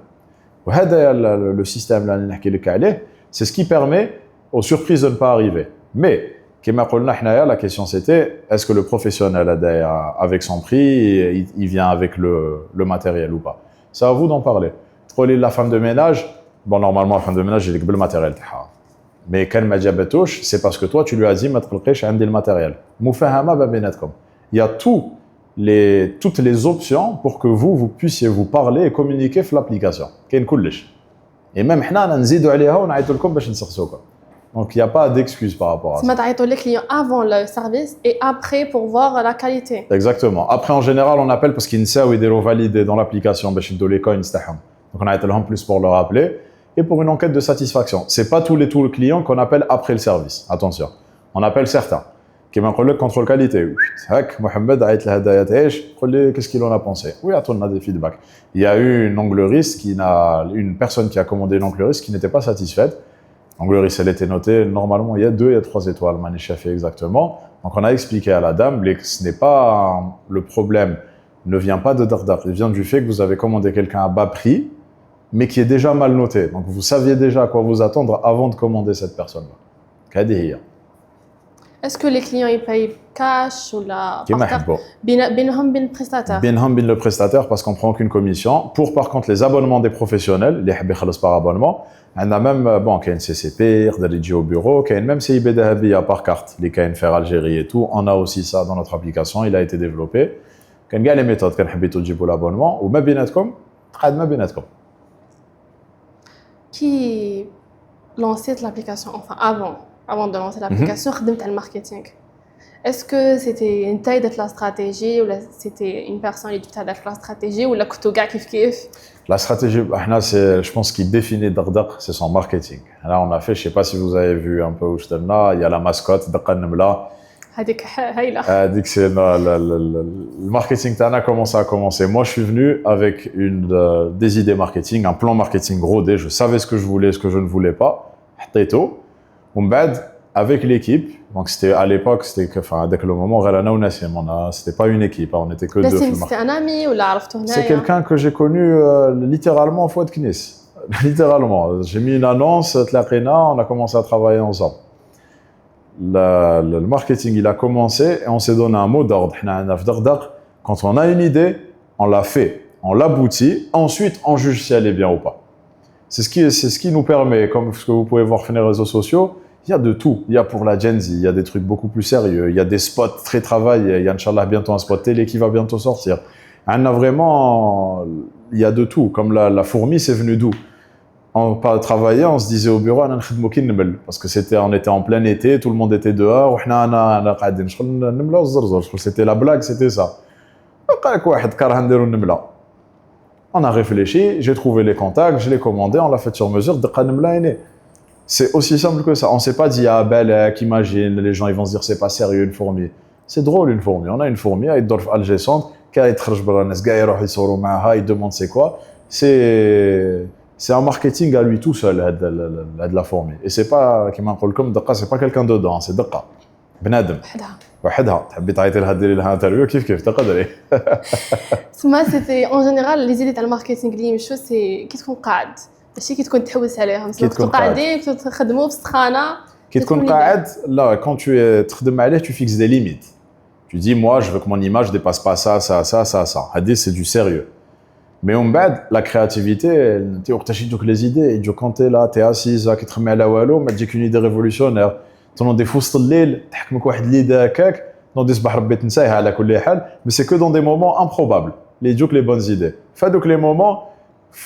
وهذا le système là اللي نحكي لك عليه c'est ce qui permet aux surprises de ne pas arriver. Mais كما قلنا حنايا la question c'était est-ce que le professionnel avec son prix il vient avec le matériel ou pas. C'est à vous d'en parler. تقولي la femme de ménage bon normalement la femme de ménage elle a le matériel تاعها. Mais quand ما جابتوش c'est parce que toi tu lui as dit ما تقلقيش عندي الماتيريال. مفاهمه ما بيناتكم. Il y a toutes les options pour que vous puissiez vous parler et communiquer في l'application. كاين كلش. Et même حنا نزيدوا عليها ونعيطوا لكم باش نسقسوكم. Donc il n'y a pas d'excuse par rapport à ça. Tu m'as les clients avant le service et après pour voir la qualité. Exactement. Après en général on appelle parce qu'ils ne savent ils doivent valider dans l'application باش يدوا les coins تاعهم. Donc on a plus pour leur appeler et pour une enquête de satisfaction. C'est pas tous les clients qu'on appelle après le service. Attention. On appelle certains. كما نقول لك contrôle qualité. هاك محمد عيط لهدايا تعيش قول لي qu'est-ce qu'il en a pensé. Oui, attends, on a des feedbacks. Il y a eu une personne qui a commandé une ongleriste qui n'était pas satisfaite. L'ongleriste elle était notée normalement il y a 2 et 3 étoiles Manicha fait exactement. Donc on a expliqué à la dame que ce n'est pas le problème ne vient pas de Dardar, il vient du fait que vous avez commandé quelqu'un à bas prix mais qui est déjà mal noté. Donc vous saviez déjà à quoi vous attendre avant de commander cette personne-là. كهذه. Est-ce que les clients ils payent cash ou la كيما يحبوا بينهم بين prestataire بينهم بين le prestataire parce qu'on prend aucune commission. Pour par contre les abonnements des professionnels اللي يحب يخلص par abonnement عندنا même bon كاين CCP يقدر يجي au bureau كاين même CIB ذهبية par carte اللي كاين faire Algérie et tout. On a aussi ça dans notre application, il a été développé. كاين كاع les méthodes كان حبيتوا تجيبوا l'abonnement وما بيناتكم تقعد ما بيناتكم. Qui lançait l'application enfin avant de lancer l'application, خدمت على الماركتينغ. Est-ce que c'était une taille de la stratégie ou c'était une personne qui a fait la stratégie ou la كنتو كاع كيف La stratégie, c'est, je pense qu'il définit Dardaq, c'est son marketing. Là, on a fait, je sais pas si vous avez vu un peu où je là, il y a la mascotte Daqqa Nemla. هذيك هايله. C'est le marketing Tana comment ça a commencé. Moi, je suis venu avec des idées marketing, un plan marketing rodé. Je savais ce que je voulais, ce que je ne voulais pas. حطيته. Avec l'équipe, donc c'était à l'époque, dès que le moment, c'était pas une équipe, on était que deux. C'était un ami ou l'a عرفته هنايا? C'est quelqu'un que j'ai connu littéralement en Fouad Knis. Littéralement. J'ai mis une annonce, tlaqina, on a commencé à travailler ensemble. Le marketing, il a commencé et on s'est donné un mot d'ordre. Quand on a une idée, on l'a fait, on l'aboutit, ensuite on juge si elle est bien ou pas. C'est ce qui nous permet, comme ce que vous pouvez voir sur les réseaux sociaux, il y a de tout. Il y a pour la Gen Z, il y a des trucs beaucoup plus sérieux, il y a des spots très travaillés, il y a Inch'Allah bientôt un spot télé qui va bientôt sortir. On a vraiment, il y a de tout. Comme la fourmi, c'est venu d'où? On travaillait, on se disait au bureau, parce que on était en plein été, tout le monde était dehors, c'était la blague, c'était ça. On a réfléchi, j'ai trouvé les contacts, je l'ai commandé, on l'a fait sur mesure. C'est aussi simple que ça. On ne s'est pas dit, ah ben, qu'imagine, les gens ils vont se dire, c'est pas sérieux une fourmi. C'est drôle une fourmi. On a une fourmi, elle dort à Alger Centre, il demande c'est quoi. C'est un marketing à lui tout seul, de la fourmi. Et c'est pas, c'est pas quelqu'un dedans, c'est Daqqa. بنادم وحدها تحبي تعيطي لها ديري لها انترفيو كيف تقدري. تما سيتي اون جينيرال لي زيدي تاع الماركتينغ اللي يمشوا سي كي تكون قاعد ماشي كي تكون تحوس عليهم كي تكون قاعدين تخدموا في السخانه كي تكون قاعد لا quand tu تخدم عليه tu fixes des limites. Tu dis moi je veux que mon image dépasse pas ça. هذه c'est du sérieux. Mais on بعد la créativité انت وقتاش يجوك les idées quand tu es là tu es assise كي تخمم على والو ما تجيك une idée révolutionnaire. تنوضي في وسط الليل تحكمك واحد ليدا هكاك تنوضي صباح ربي تنسايها على كل حال mais c'est que dans des moments improbables اللي يجوك les bonnes idées. فهادوك les moments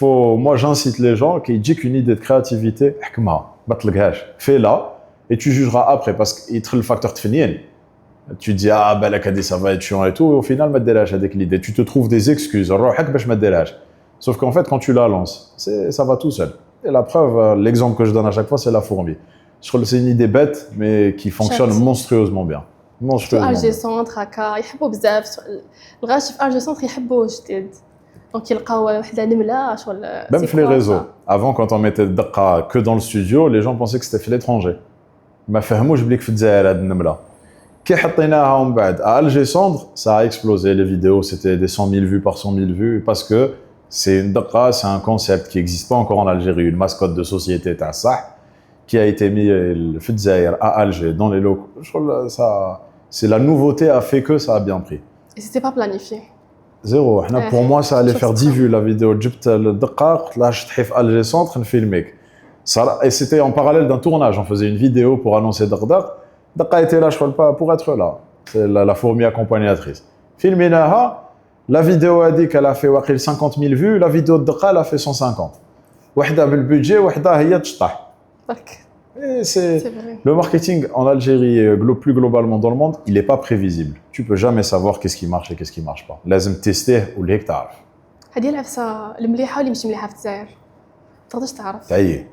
moi j'incite les gens qui يجيك une idée de créativité حكمها ما تطلقهاش fais-la et tu jugeras après parce que يدخل الفاكتور تفنين. Tu dis ah بالك هادي ça va être chiant et tout et au final ما ديرهاش هذيك l'idée. Tu te trouves des excuses روحك باش ما ديرهاش. Sauf qu'en fait quand tu la lances ça va tout seul. Et la preuve l'exemple que je donne à chaque fois c'est la fourmi. Je crois que c'est une idée bête, mais qui fonctionne monstrueusement bien. Monstrueusement bien. Alger Centre, هكا يحبوا بزاف الغاشي في Alger Centre يحبوا جديد. Donc يلقاو وحده نمله شغل. Même sur les réseaux. Avant, quand on mettait Daqqa que dans le studio, les gens pensaient que c'était fait l'étranger. ما فهموش بليك في الجزائر هاد النمله. كي حطيناها من بعد à Alger Centre, ça a explosé les vidéos, c'était des 100 000 vues par 100 000 vues parce que C'est une daqa, c'est un concept qui n'existe pas encore en Algérie, une mascotte de société تاع الصح qui a été mis في الجزائر à Alger dans les locaux. Je crois que ça, c'est la nouveauté a fait que ça a bien pris. Et c'était pas planifié. Zéro. Pour moi, ça allait faire 10 vues la vidéo. J'ai pris le daqa, là je t'ai fait Alger Centre, filmer. Et c'était en parallèle d'un tournage. On faisait une vidéo pour annoncer Dardar. Daqa était là, je crois pas, pour être là. C'est la fourmi accompagnatrice. Filminaha, la vidéo a dit qu'elle a fait 50 000 vues, la vidéo de Daqa, elle a fait 150. Wahda bil budget, wahda hiya tchtah. Et c'est vrai. le marketing en Algérie et plus globalement dans le monde, il n'est pas prévisible. Tu peux jamais savoir qu'est-ce qui marche et qu'est-ce qui marche pas. لازم tester ou لهيك تعرف. هذه العفسه المليحه واللي ماشي مليحه في الجزائر. تقدرش تعرف. تعيي.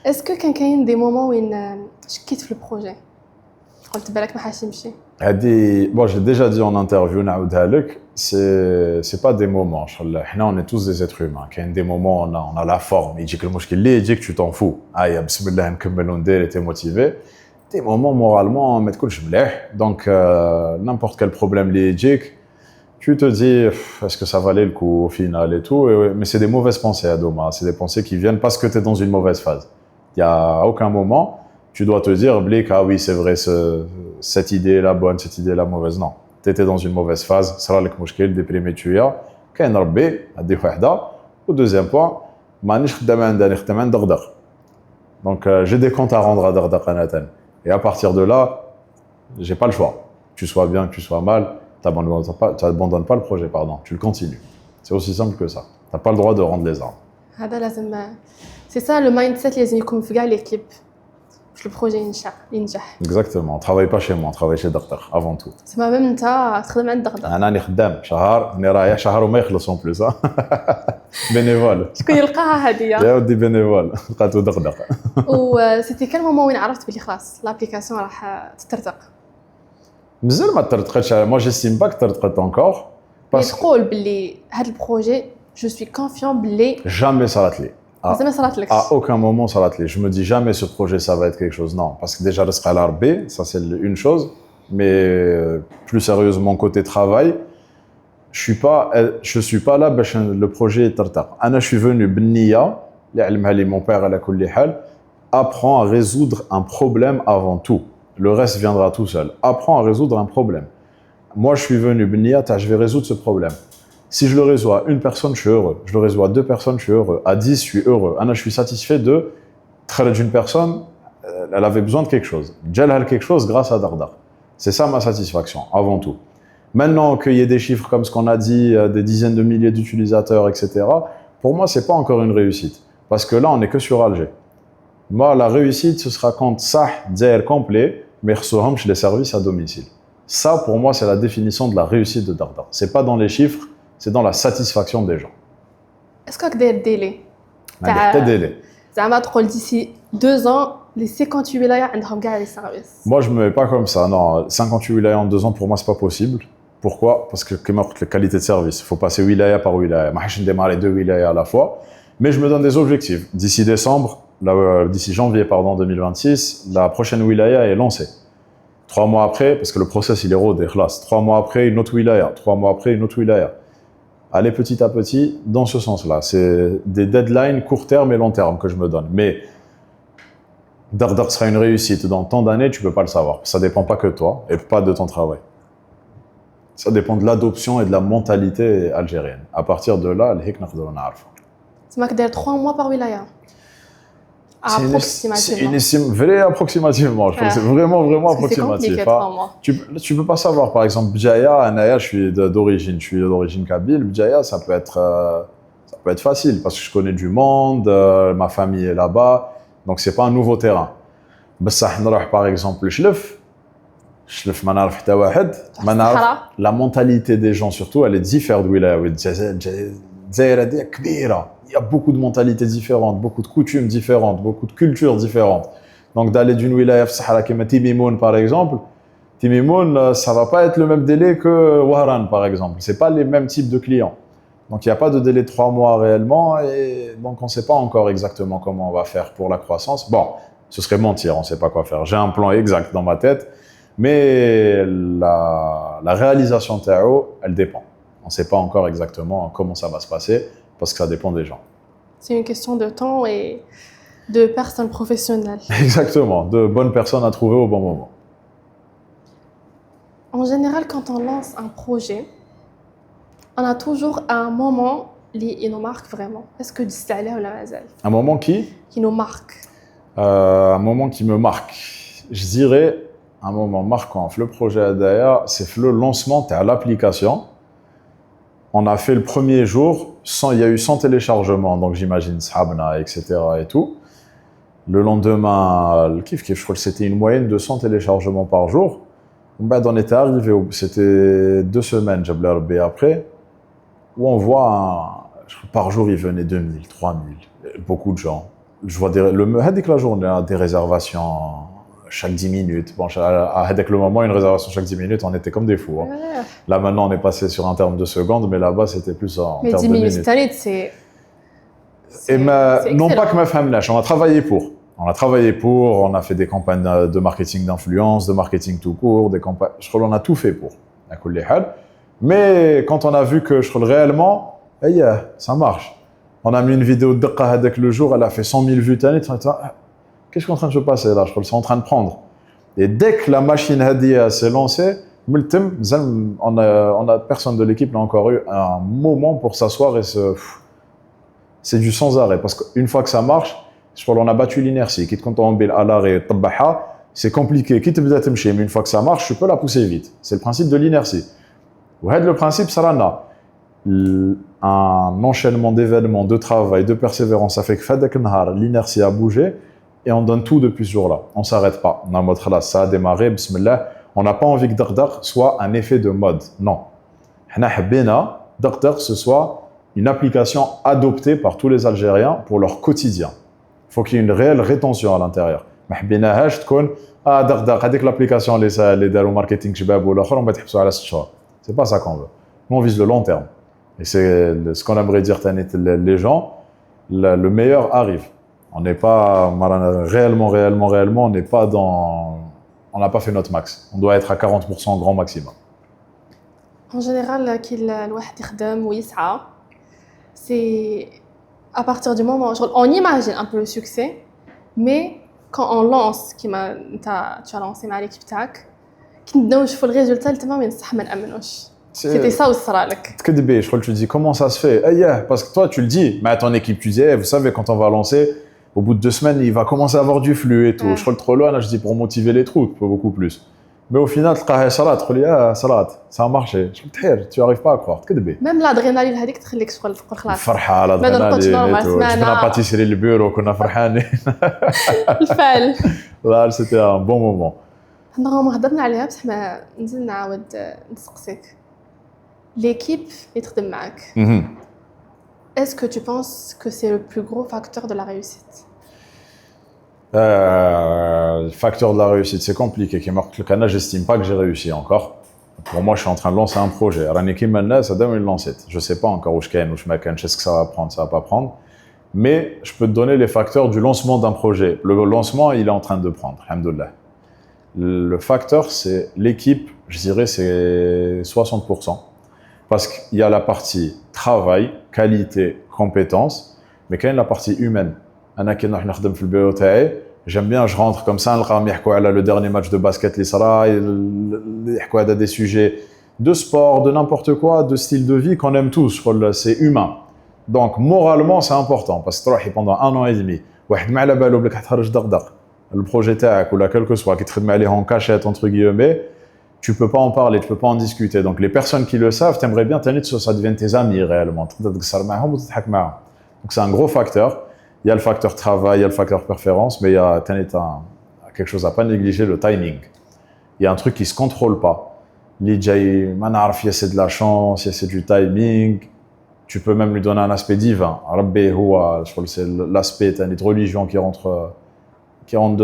اسكو كان كاين دي مومون وين شكيت في البروجي؟ قلت بالك ما حاش يمشي. هذه bon j'ai déjà dit en interview نعاودها لك c'est pas des moments. احنا on est tous des êtres humains. كاين des moments on a la forme يجيك المشكل اللي يجيك tu t'en fous. يا بسم الله نكمل وندير t'es motivé. Des moments moralement ما تكونش مليح. Donc n'importe quel problème اللي يجيك tu te dis est-ce que ça valait le coup au final et tout mais c'est des mauvaises pensées Adoma, c'est des pensées qui viennent parce que tu es dans une mauvaise phase. Il y a aucun moment tu dois te dire Blik ah oui c'est vrai cette idée est la bonne, cette idée est la mauvaise. Non, tu étais dans une mauvaise phase, ça لك مشكل déprimé tu es كاين ربي هذه وحده. Au deuxième point مانيش خدام عندي خدام عند دغدغ. Donc j'ai des comptes à rendre à Dardaq Anatan et à partir de là j'ai pas le choix. Tu sois bien, que tu sois mal, t'abandonnes pas le projet, pardon, tu le continues. C'est aussi simple que ça. T'as pas le droit de rendre les armes. C'est ça le mindset اللي لازم يكون في كاع les clips. باش البروجي ينجح. Exactement. On travaille pas chez moi, on travaille chez Dardaq avant tout. C'est ما même انت تخدم عند دغدغ. انا راني خدام شهر، راني رايح شهر وما يخلص اون بلوس. بينيفول. شكون يلقاها هذه؟ يا ودي بينيفول، لقاتو دغدغ. و سيتي كان مومون وين عرفت بلي خلاص لابليكاسيون راح تترتق. مازال ما ترتقتش، moi j'estime pas que ترتقت encore. parce تقول بلي هذا البروجي je suis confiant بلي jamais صارت لي. زعما صارت لك. À aucun moment صارت لي. Je me dis jamais ce projet ça va être quelque chose. Non, parce que déjà رزق على ربي, ça c'est une chose, mais plus sérieusement côté travail, je suis pas là باش le projet يترتق. انا je suis venu بالنية اللي علمها لي mon père على كل حال. Apprends à résoudre un problème avant tout. Le reste viendra tout seul. Apprends à résoudre un problème. Moi, je suis venu, je vais résoudre ce problème. Si je le résous à une personne, je suis heureux. Je le résous à 2 personnes, je suis heureux. À 10, je suis heureux. Anna, je suis satisfait de d'une personne, elle avait besoin de quelque chose. Djel a quelque chose grâce à Dardar. C'est ça ma satisfaction, avant tout. Maintenant qu'il y ait des chiffres comme ce qu'on a dit, des dizaines de milliers d'utilisateurs, etc., pour moi, c'est pas encore une réussite. Parce que là, on n'est que sur Alger. Moi, la réussite, ce sera quand ça, Dzaïr complet, mais chez les services à domicile. Ça, pour moi, c'est la définition de la réussite de Dardar. C'est pas dans les chiffres, c'est dans la satisfaction des gens. Est-ce que tu as des délais? Des délais. زعما تقول d'ici 2 ans, les 58 ولاية عندهم كاع les services. Moi, je me mets pas comme ça. Non, 58 wilayas en 2 ans, pour moi, c'est pas possible. Pourquoi? Parce que comme la qualité de service, il faut passer wilaya par wilaya. Moi, je démarrer 2 wilayas à la fois. Mais je me donne des objectifs. D'ici décembre, d'ici janvier 2026, la prochaine wilaya est lancée. 3 mois après, parce que le process il est rodé, 3 mois après une autre wilaya, 3 mois après une autre wilaya. Allez petit à petit dans ce sens-là. C'est des deadlines court terme et long terme que je me donne. Mais Dardar sera une réussite dans tant d'années, tu peux pas le savoir. Ça dépend pas que de toi et pas de ton travail. Ça dépend de l'adoption et de la mentalité algérienne. À partir de là, c'est ما كدير 3 mois par wilaya. C'est une estime vraie approximativement. Je pense que c'est vraiment approximatif. C'est compliqué, tu peux pas savoir. Par exemple, Bjaya, Anaya, je suis d'origine kabyle. Bjaya, ça peut être facile parce que je connais du monde, ma famille est là-bas, donc c'est pas un nouveau terrain. Par exemple, Chlef, la mentalité des gens surtout, elle est différente. Il y a beaucoup de mentalités différentes, beaucoup de coutumes différentes, beaucoup de cultures différentes. Donc d'aller d'une wilaya Sahara comme Timimoun par exemple, Timimoun, ça va pas être le même délai que Wahran par exemple. C'est pas les mêmes types de clients. Donc il n'y a pas de délai de 3 mois réellement et donc on sait pas encore exactement comment on va faire pour la croissance. Bon, ce serait mentir, on sait pas quoi faire. J'ai un plan exact dans ma tête, mais la réalisation Tao, elle dépend. On ne sait pas encore exactement comment ça va se passer parce que ça dépend des gens. C'est une question de temps et de personnes professionnelles. Exactement, de bonnes personnes à trouver au bon moment. En général, quand on lance un projet, on a toujours un moment qui nous marque vraiment. Est-ce que tu sais ou la mazal? Un moment Qui nous marque. Un moment qui me marque. Je dirais un moment marquant. Le projet Adaya, c'est le lancement de l'application. On a fait le premier jour, il y a eu 100 téléchargements, donc j'imagine Sahabna, etc. et tout. Le lendemain, je crois que c'était une moyenne de 100 téléchargements par jour. On était arrivé, c'était 2 semaines, j'ai après, où on voit, par jour, il venait 2000, 3000, beaucoup de gens. Je vois la journée, des réservations chaque 10 minutes. Bon, avec le moment, une réservation chaque 10 minutes, on était comme des fous. Hein. Ouais. Là, maintenant, on est passé sur un terme de secondes, mais là-bas, c'était plus en termes de minutes. Mais 10 minutes, c'est... Et non pas que ma femme lâche, on a travaillé pour. On a travaillé pour, on a fait des campagnes de marketing d'influence, de marketing tout court, des campagnes. Je crois qu'on a tout fait pour. Mais quand on a vu que je crois réellement, ça marche. On a mis une vidéo de Daqqa avec le jour, elle a fait 100 000 vues. Qu'est-ce qui est en train de se passer là? Je crois que c'est en train de prendre. Et dès que la machine Hadia s'est lancée, personne de l'équipe n'a encore eu un moment pour s'asseoir et c'est du sans arrêt. Parce qu'une fois que ça marche, je crois qu'on a battu l'inertie. Quitte quand on à l'arrêt, c'est compliqué. Quitte mais une fois que ça marche, je peux la pousser vite. C'est le principe de l'inertie. Le principe, ça un enchaînement d'événements, de travail, de persévérance. Ça fait que l'inertie a bougé et on donne tout depuis ce jour-là. On ne s'arrête pas. On a mode ça a démarré, bismillah. On n'a pas envie que Daqdaq soit un effet de mode. Non. On a envie que Daqdaq ce soit une application adoptée par tous les Algériens pour leur quotidien. Il faut qu'il y ait une réelle rétention à l'intérieur. ما حبيناهاش تكون دغدغ هذيك l'application اللي داروا ماركتينغ شباب والاخر وما تحبسوا على 6 شهور. C'est pas ça qu'on veut. Nous on vise le long terme. Et c'est ce qu'on aimerait dire les gens, le meilleur arrive. On n'est pas réellement, on n'est pas dans on n'a pas fait notre max. On doit être à 40% grand maximum. En général, qu'il الواحد يخدم ويسعى, c'est à partir du moment où on imagine un peu le succès, mais quand on lance, tu as lancé avec l'équipe TAC, qui nous donne le résultat, c'était ça ou ça là. Je crois que tu dis comment ça se fait. Parce que toi tu le dis, mais à ton équipe tu dis, vous savez quand on va lancer, au bout de 2 semaines il va commencer à avoir du flux et tout. Je crois que trop loin, là je dis pour motiver les troupes, beaucoup plus. Mais au final, ça a marché. Tu n'arrives pas à croire. Même l'adrénaline, هذيك تخليك شغل تقول خلاص. الفرحة l'adrénaline. جبنا pâtisserie le bureau كنا فرحانين. الفعل. Là, c'était un bon moment. ما هضرنا عليها بصح ما نزيد نعاود نسقسيك. L'équipe اللي تخدم معاك. Est-ce que tu penses que c'est le plus gros facteur de la réussite? Le facteur de la réussite, c'est compliqué. J'estime pas que j'ai réussi encore. Pour moi, je suis en train de lancer un projet. Je sais pas encore où je suis, est-ce que ça va prendre, ça va pas prendre. Mais je peux te donner les facteurs du lancement d'un projet. Le lancement, il est en train de prendre, alhamdoulilah. Le facteur, c'est l'équipe, je dirais, c'est 60%. Parce qu'il y a la partie travail, qualité, compétence, mais quand il y a la partie humaine. J'aime bien, je rentre comme ça, le dernier match de basket, des sujets de sport, de n'importe quoi, de style de vie qu'on aime tous, c'est humain. Donc moralement, c'est important, parce que pendant 1 an et demi, le projet ou quel que soit, qui te en cachette, entre guillemets, tu peux pas en parler, tu peux pas en discuter. Donc les personnes qui le savent, t'aimerais bien que ça devienne tes amis réellement. Donc c'est un gros facteur. Il y a le facteur travail, il y a le facteur performance, mais il y a quelque chose à pas négliger, le timing. Il y a un truc qui se contrôle pas. C'est de la chance, c'est du timing. Tu peux même lui donner un aspect divin. Je crois que c'est l'aspect de religion qui rentre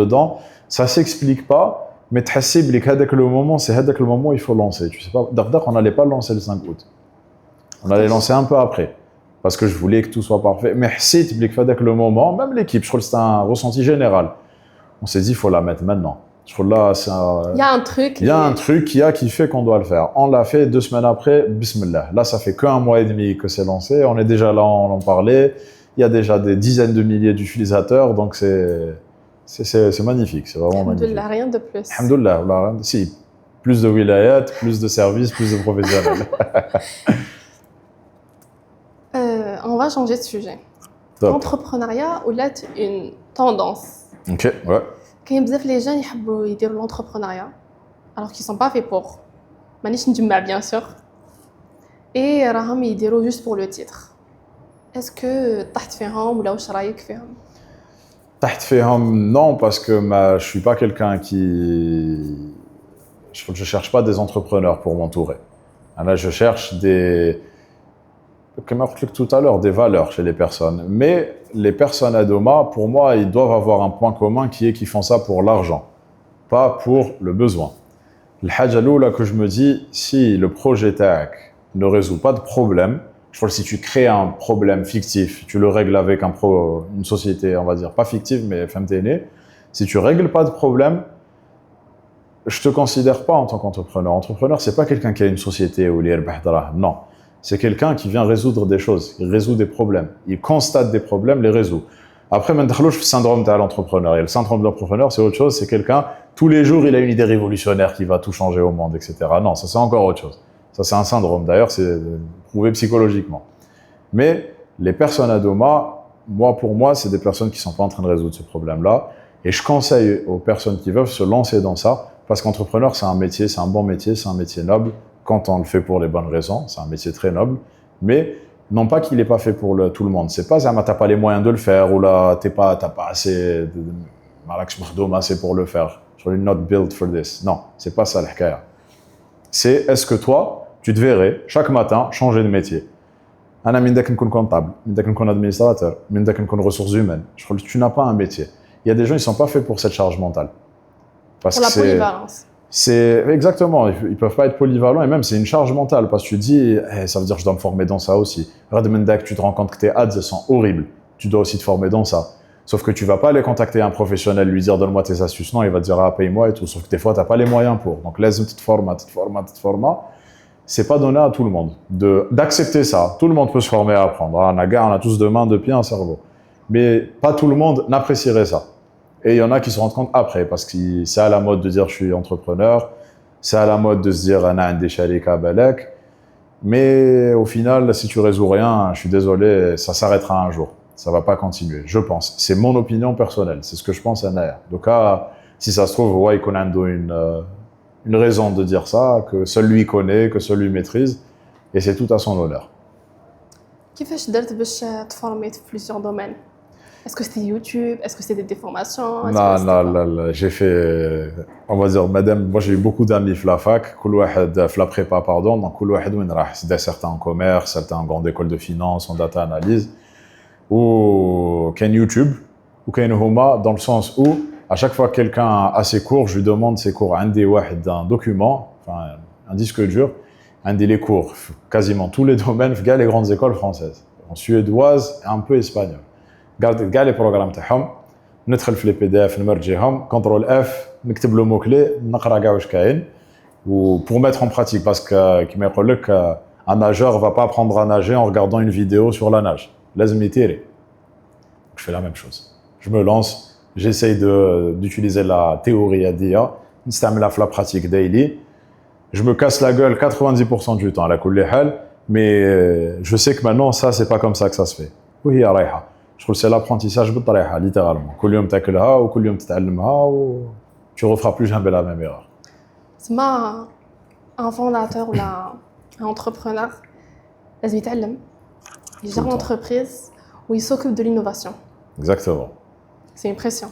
dedans. Ça s'explique pas, mais le moment, c'est le moment où il faut lancer. Tu sais pas, on n'allait pas lancer le 5 août. On allait lancer un peu après. Parce que je voulais que tout soit parfait. Mais le moment, même l'équipe, je crois que c'était un ressenti général. On s'est dit, il faut la mettre maintenant. Je trouve là, c'est Il y a un truc. il y a un truc qui fait qu'on doit le faire. On l'a fait 2 semaines après, bismillah. Là, ça fait qu'un mois et demi que c'est lancé. On est déjà là, on en parlait. Il y a déjà des dizaines de milliers d'utilisateurs, donc c'est magnifique, c'est vraiment magnifique. Alhamdoulilah, rien de plus. Alhamdoulilah, voilà, si. Plus de wilayat, plus de services, plus de professionnels. On va changer de sujet. Top. L'entrepreneuriat ou là une tendance. Ok, ouais. كاين بزاف les jeunes يحبوا يديروا l'entrepreneuriat alors qu'ils sont pas faits pour. مانيش نجمع bien sûr. Et راهم يديروا juste pour le titre. Est-ce que طحت فيهم ولا واش رايك فيهم؟ تحت فيهم, non, parce que je suis pas quelqu'un qui... Je cherche pas des entrepreneurs pour m'entourer. Là, je cherche des... Comme je l'ai dit tout à l'heure, des valeurs chez les personnes. Mais les personnes à Doma, pour moi, ils doivent avoir un point commun qui est qu'ils font ça pour l'argent, pas pour le besoin. Le hajalou, là, que je me dis, si le projet TAC ne résout pas de problème, je crois que si tu crées un problème fictif, tu le règles avec une société, on va dire, pas fictive, mais FMTN, si tu règles pas de problème, je te considère pas en tant qu'entrepreneur. Entrepreneur, c'est pas quelqu'un qui a une société ou les non. C'est quelqu'un qui vient résoudre des choses, il résout des problèmes, il constate des problèmes, les résout. Après, maintenant, le syndrome de l'entrepreneur. Et le syndrome de l'entrepreneur, c'est autre chose, c'est quelqu'un, tous les jours, il a une idée révolutionnaire qui va tout changer au monde, etc. Non, ça c'est encore autre chose. Ça c'est un syndrome, d'ailleurs, c'est prouvé psychologiquement. Mais les personnes à Doma, pour moi, c'est des personnes qui ne sont pas en train de résoudre ce problème-là. Et je conseille aux personnes qui veulent se lancer dans ça, parce qu'entrepreneur, c'est un métier, c'est un bon métier, c'est un métier noble, quand on le fait pour les bonnes raisons, c'est un métier très noble, mais non pas qu'il n'est pas fait pour tout le monde. C'est pas ça, t'as pas les moyens de le faire, ou là, t'as pas assez assez pour le faire. You're not built for this. Non, c'est pas ça l'hikaya. C'est est-ce que toi, tu te verrais chaque matin changer de métier. أنا من ذاك نكون comptable, من ذاك نكون administrateur, من ذاك نكون ressources humaines. Je crois que tu n'as pas un métier. Il y a des gens, ils sont pas faits pour cette charge mentale. Parce pour la polyvalence. C'est exactement, ils peuvent pas être polyvalents et même c'est une charge mentale parce que tu dis, ça veut dire que je dois me former dans ça aussi. Tu te rends compte que tes ads elles sont horribles, tu dois aussi te former dans ça. Sauf que tu vas pas aller contacter un professionnel, lui dire donne-moi tes astuces, non, il va te dire ah paye-moi et tout. Sauf que des fois t'as pas les moyens pour. Donc laisse te former. C'est pas donné à tout le monde d'accepter ça. Tout le monde peut se former à apprendre. On a tous deux mains, deux pieds, un cerveau. Mais pas tout le monde n'apprécierait ça. Et il y en a qui se rendent compte après, parce que c'est à la mode de dire je suis entrepreneur, c'est à la mode de se dire ana andi sharika balak, mais au final, si tu résous rien, je suis désolé, ça s'arrêtera un jour. Ça va pas continuer, je pense. C'est mon opinion personnelle, c'est ce que je pense à Nair. Donc, si ça se trouve, ouais, il connaît une raison de dire ça, que seul lui connaît, que seul lui maîtrise, et c'est tout à son honneur. كيفاش درت باش تفورمي في plusieurs domaines? Est-ce que c'était YouTube? Est-ce que c'était des formations? Non, j'ai fait, on va dire, madame, moi j'ai eu beaucoup d'amis في la fac, كل واحد في la prépa, pardon, donc كل واحد وين راح. Certains en commerce, certains en grande école de finance, en data analyse, ou qu'un YouTube, ou qu'un Homa, dans le sens où, à chaque fois que quelqu'un a ses cours, je lui demande ses cours, un document, enfin un disque dur, les cours, quasiment tous les domaines, les grandes écoles françaises, en suédoise et un peu espagnol. Regarde les programmes تاعهم ندخل في les PDF نمرجيهم CTRL F نكتب le mot clé نقرا كاع واش كاين ou pour mettre en pratique parce que كيما يقول لك un nageur va pas apprendre à nager en regardant une vidéo sur la nage لازم يتيري. Je fais la même chose, je me lance, j'essaye d'utiliser la théorie à dia نستعملها في la pratique daily, je me casse la gueule 90% du temps à la كل حال, mais je sais que maintenant ça c'est pas comme ça que ça se fait. وهي رايحه. Je trouve que c'est l'apprentissage بالطريحة, littéralement. كل يوم تاكلها وكل يوم تتعلمها و tu referas plus jamais la même erreur. C'est un fondateur ou un entrepreneur لازم يتعلم, il gère l'entreprise ou il s'occupe de l'innovation. Exactement. C'est une pression.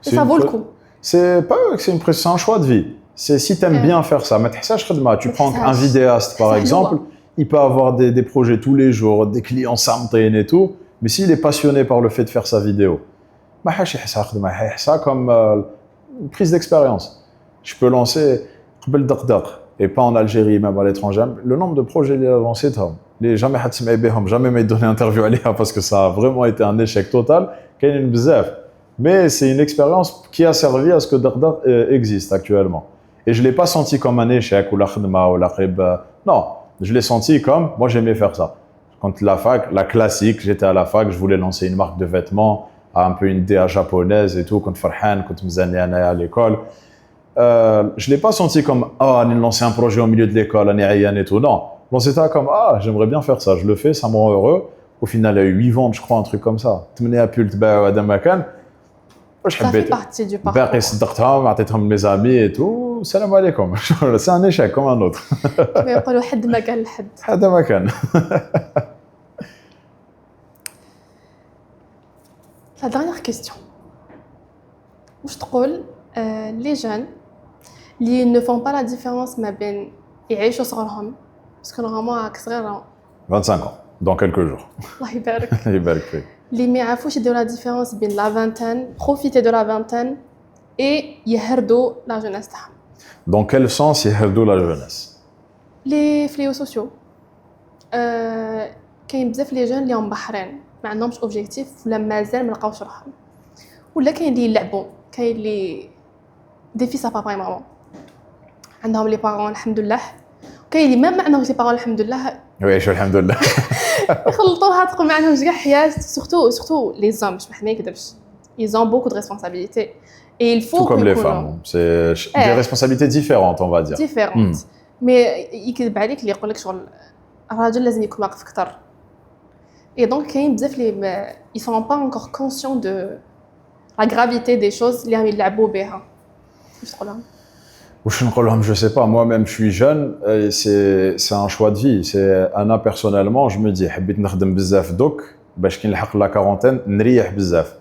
Et ça vaut le coup. C'est pas que c'est une pression, c'est un choix de vie. C'est si tu aimes bien faire ça, tu prends un vidéaste par exemple, il peut avoir des projets tous les jours, des clients samtin et tout. Mais s'il est passionné par le fait de faire sa vidéo, comme une prise d'expérience. Je peux lancer et pas en Algérie, même à l'étranger. Le nombre de projets les avancés, jamais m'a donné interview parce que ça a vraiment été un échec total. Il y a une bzaf. Mais c'est une expérience qui a servi à ce que Dagdagh existe actuellement. Et je ne l'ai pas senti comme un échec ou la khidma ou la khib. Non, je l'ai senti comme, moi j'aimais faire ça. Quand la fac, la classique, j'étais à la fac, je voulais lancer une marque de vêtements, un peu une DA japonaise et tout, quand Farhan, quand Mzani à l'école. Je ne l'ai pas senti comme, ah, on a lancé un projet au milieu de l'école, on est Ayan et tout. Non, bon, c'était comme, ah, j'aimerais bien faire ça, je le fais, ça me rend heureux. Au final, il y a eu 8 ventes, je crois, un truc comme ça. Tu à Pult, Adam Makan. Ça fait partie du parcours. باقي صدقتهم عطيتهم mes amis et tout. Salam alaikum. C'est un échec comme un autre. كما يقولوا حد ما كان لحد. هذا ما كان. La dernière question. واش تقول les jeunes اللي ne font pas la différence ما بين يعيشوا صغرهم parce que normalement راك صغير 25 ans dans quelques jours. الله يبارك. يبارك فيك. اللي ما يعرفوش يديروا la différence بين la vingtaine, profiter de la vingtaine et يهردوا la jeunesse تاعهم. Dans quel sens يهردوا la jeunesse? Les fléaux sociaux. كاين بزاف لي جون اللي هم بحرين ما عندهمش اوبجيكتيف ولا مازال ما لقاوش روحهم ولا كاين اللي يلعبوا كاين اللي دي في سا بابا ماما عندهم لي بارون الحمد لله وكاين اللي ما عندهمش لي بارون الحمد لله ويعيشوا الحمد لله. يخلطوها تقول ما عندهمش كاع حياه سورتو لي زوم مش ما يكذبش ils ont beaucoup de responsabilités et il faut tout comme les femmes c'est des responsabilités différentes on va dire différentes mais يكذب عليك اللي يقول لك شغل الراجل لازم يكون واقف اكثر et donc كاين بزاف لي ils sont pas encore conscients de la gravité des choses اللي راهم يلعبوا بها واش تقول لهم واش نقول لهم je sais pas moi-même je suis jeune et c'est un choix de vie c'est انا personnellement je me dis حبيت نخدم بزاف دوك باش كي نلحق la quarantaine نريح بزاف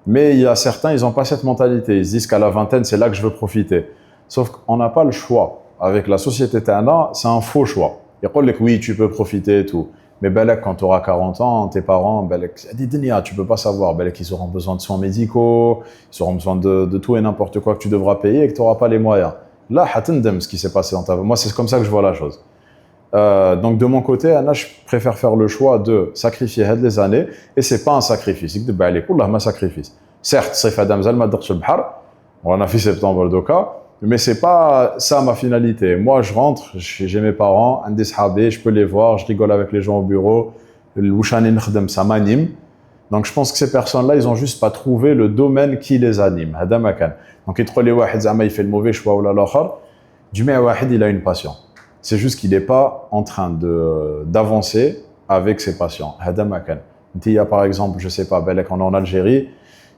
mais il y a certains ils ont pas cette mentalité ils se disent qu'à la vingtaine c'est là que je veux profiter sauf qu'on n'a pas le choix avec la société تاعنا c'est un faux choix يقول لك oui tu peux profiter et tout mais بالك quand tu auras 40 ans tes parents بالك دي دنيا tu peux pas savoir بالك ils auront besoin de soins médicaux ils auront besoin de tout et n'importe quoi que tu devras payer et que tu auras pas les moyens là hatendem ce qui s'est passé dans ta vie moi c'est comme ça que je vois la chose donc de mon côté Anna je préfère faire le choix de sacrifier les années et c'est pas un sacrifice يكذب عليك والله ما sacrifice certes صيف هذا مازال ما دقتش البحر on a fait septembre دوكا mais c'est pas ça ma finalité. Moi, je rentre, j'ai mes parents, un des sahabés, je peux les voir, je rigole avec les gens au bureau. Ça m'anime. Donc, je pense que ces personnes-là, ils ont juste pas trouvé le domaine qui les anime. Donc, il fait le mauvais choix ou l'autre. Du mais il a une passion. C'est juste qu'il n'est pas en train d'avancer avec ses passions. Il y a par exemple, je sais pas, on est en Algérie.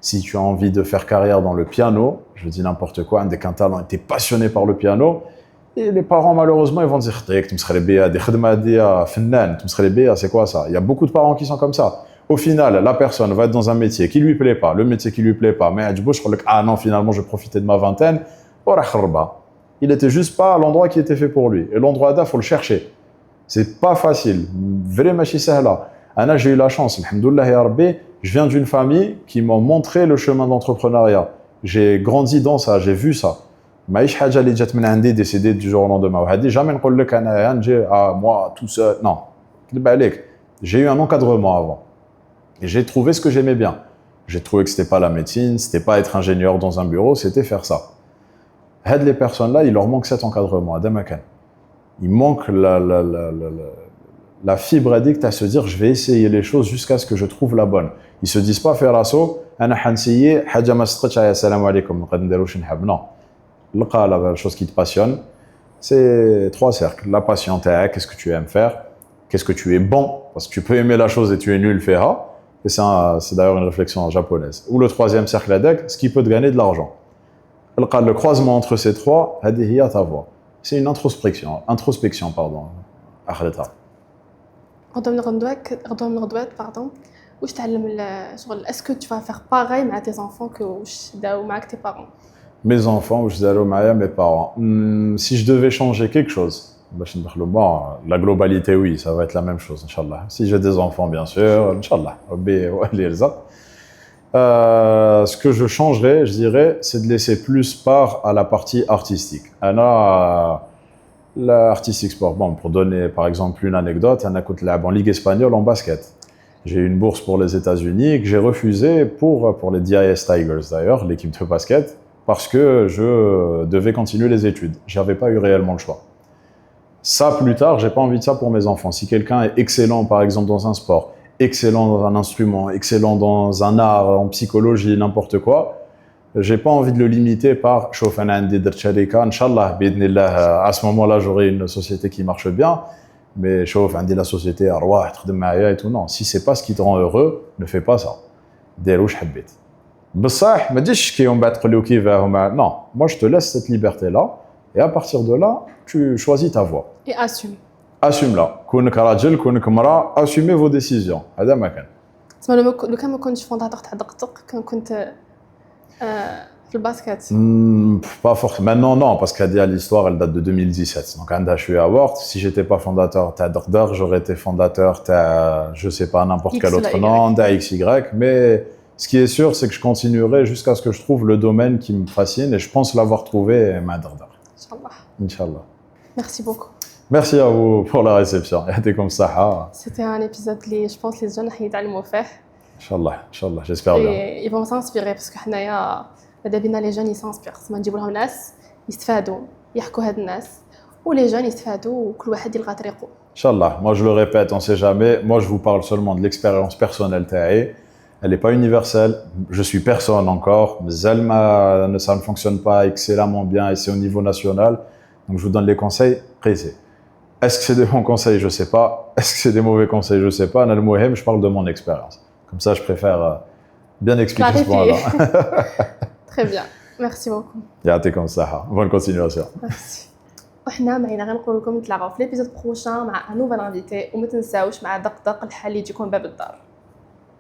Si tu as envie de faire carrière dans le piano, je dis n'importe quoi, un des talent était passionné par le piano, et les parents malheureusement ils vont dire c'est quoi ça? Il y a beaucoup de parents qui sont comme ça. Au final, la personne va être dans un métier qui lui plaît pas, le métier qui lui plaît pas, mais ah non finalement je profitais de ma vingtaine, il était juste pas à l'endroit qui était fait pour lui. Et l'endroit là, faut le chercher. C'est pas facile. Vraiment sahla. Ana j'ai eu la chance, alhamdoulilah ya rabbi. Je viens d'une famille qui m'a montré le chemin d'entrepreneuriat. J'ai grandi dans ça, j'ai vu ça. Maïch Hadja li jat min andi décédé du jour au lendemain. Hadi jamais nqol lek ana moi tout seul. Non. J'ai eu un encadrement avant. Et j'ai trouvé ce que j'aimais bien. J'ai trouvé que c'était pas la médecine, c'était pas être ingénieur dans un bureau, c'était faire ça. Had les personnes là, il leur manque cet encadrement à Damakan. Il manque la fibre addict à se dire je vais essayer les choses jusqu'à ce que je trouve la bonne. Ils se disent pas faire l'assaut, ana hansiye haja ma sqatcha ya salam alaykum nqad ndiru shi nhab. Non. La chose qui te passionne, c'est 3 cercles. La passion, qu'est-ce que tu aimes faire, qu'est-ce que tu es bon, parce que tu peux aimer la chose et tu es nul, fera. Et c'est d'ailleurs une réflexion japonaise. Ou le 3e cercle adek, ce qui peut te gagner de l'argent. Le croisement entre ces 3, hadihiya ta voix. C'est une introspection pardon. Akhleta. غدوة من الغدوات pardon واش تعلم الشغل est-ce que tu vas faire pareil مع tes enfants que واش داو معك tes parents mes enfants واش داروا معايا mes parents si je devais changer quelque chose باش ندخلوا bon la globalité oui ça va être la même chose inchallah si j'ai des enfants bien sûr inchallah ربي يولي يرزق ce que je changerais je dirais c'est de laisser plus part à la partie artistique l'artistique sport, bon, pour donner par exemple une anecdote, on a en Ligue espagnole en basket. J'ai eu une bourse pour les États-Unis que j'ai refusée pour les DIS Tigers d'ailleurs, l'équipe de basket, parce que je devais continuer les études. J'avais pas eu réellement le choix. Ça, plus tard, j'ai pas envie de ça pour mes enfants. Si quelqu'un est excellent, par exemple, dans un sport, excellent dans un instrument, excellent dans un art, en psychologie, n'importe quoi, j'ai pas envie de le limiter par « شوف أنا عندي درت شركة إن شاء الله بإذن الله à ce moment-là j'aurai une société qui marche bien ». Mais شوف عندي la société أرواح تخدم معايا et tout. Non, si c'est pas ce qui te rend heureux, ne fais pas ça. دير واش حبيت. بصح ما تجيش تشكي ومن بعد تقول لي كيفاه. Non, moi je te laisse cette liberté-là et à partir de là, tu choisis ta voie. Et assume. Assume-la. كونك راجل كونك امرأة, assumez vos décisions. هذا ما كان. تسمى لو كان ما كنتش فونداتور تاع دقدق كنت في الباسكت. Pas forcément. Maintenant, non, parce qu'Adia, l'histoire, elle date de 2017. Donc, Anda, je suis à Word. Si j'étais pas fondateur de Dardar, j'aurais été fondateur de, je sais pas, n'importe quel autre nom, d'AXY. Mais ce qui est sûr, c'est que je continuerai jusqu'à ce que je trouve le domaine qui me fascine et je pense l'avoir trouvé, ma Dardar. Inch'Allah. Inch'Allah. Merci beaucoup. Merci à vous pour la réception. C'était comme ça. C'était un épisode que je pense les jeunes يتعلموا فيه. Inch'Allah, j'espère bien. Et ils vont s'inspirer parce que حنايا ماذا بينا les jeunes s'inspirent. ما نجيبوا لهم ناس يستفادوا يحكوا هاد الناس ولي jeunes يستفادوا وكل واحد يلقى طريقه. Inch'Allah, moi je le répète, on sait jamais. Moi je vous parle seulement de l'expérience personnelle تاعي. Elle n'est pas universelle. Je suis personne encore. Ça ne fonctionne pas excellemment bien et c'est au niveau national. Donc je vous donne les conseils précis. Est-ce que c'est des bons conseils? Je ne sais pas. Est-ce que c'est des mauvais conseils? Je ne sais pas. Je parle de mon expérience. Comme ça, je préfère bien expliquer ce point-là. Très bien. Merci beaucoup. يعطيكم الصحة. Bonne continuation. Merci. وحنا معنا غنقول لكم نتلاقاو في ليبيزود بروشان مع ان نوفال انفيتي وما تنساوش مع دقدق الحل يجيكم باب الدار.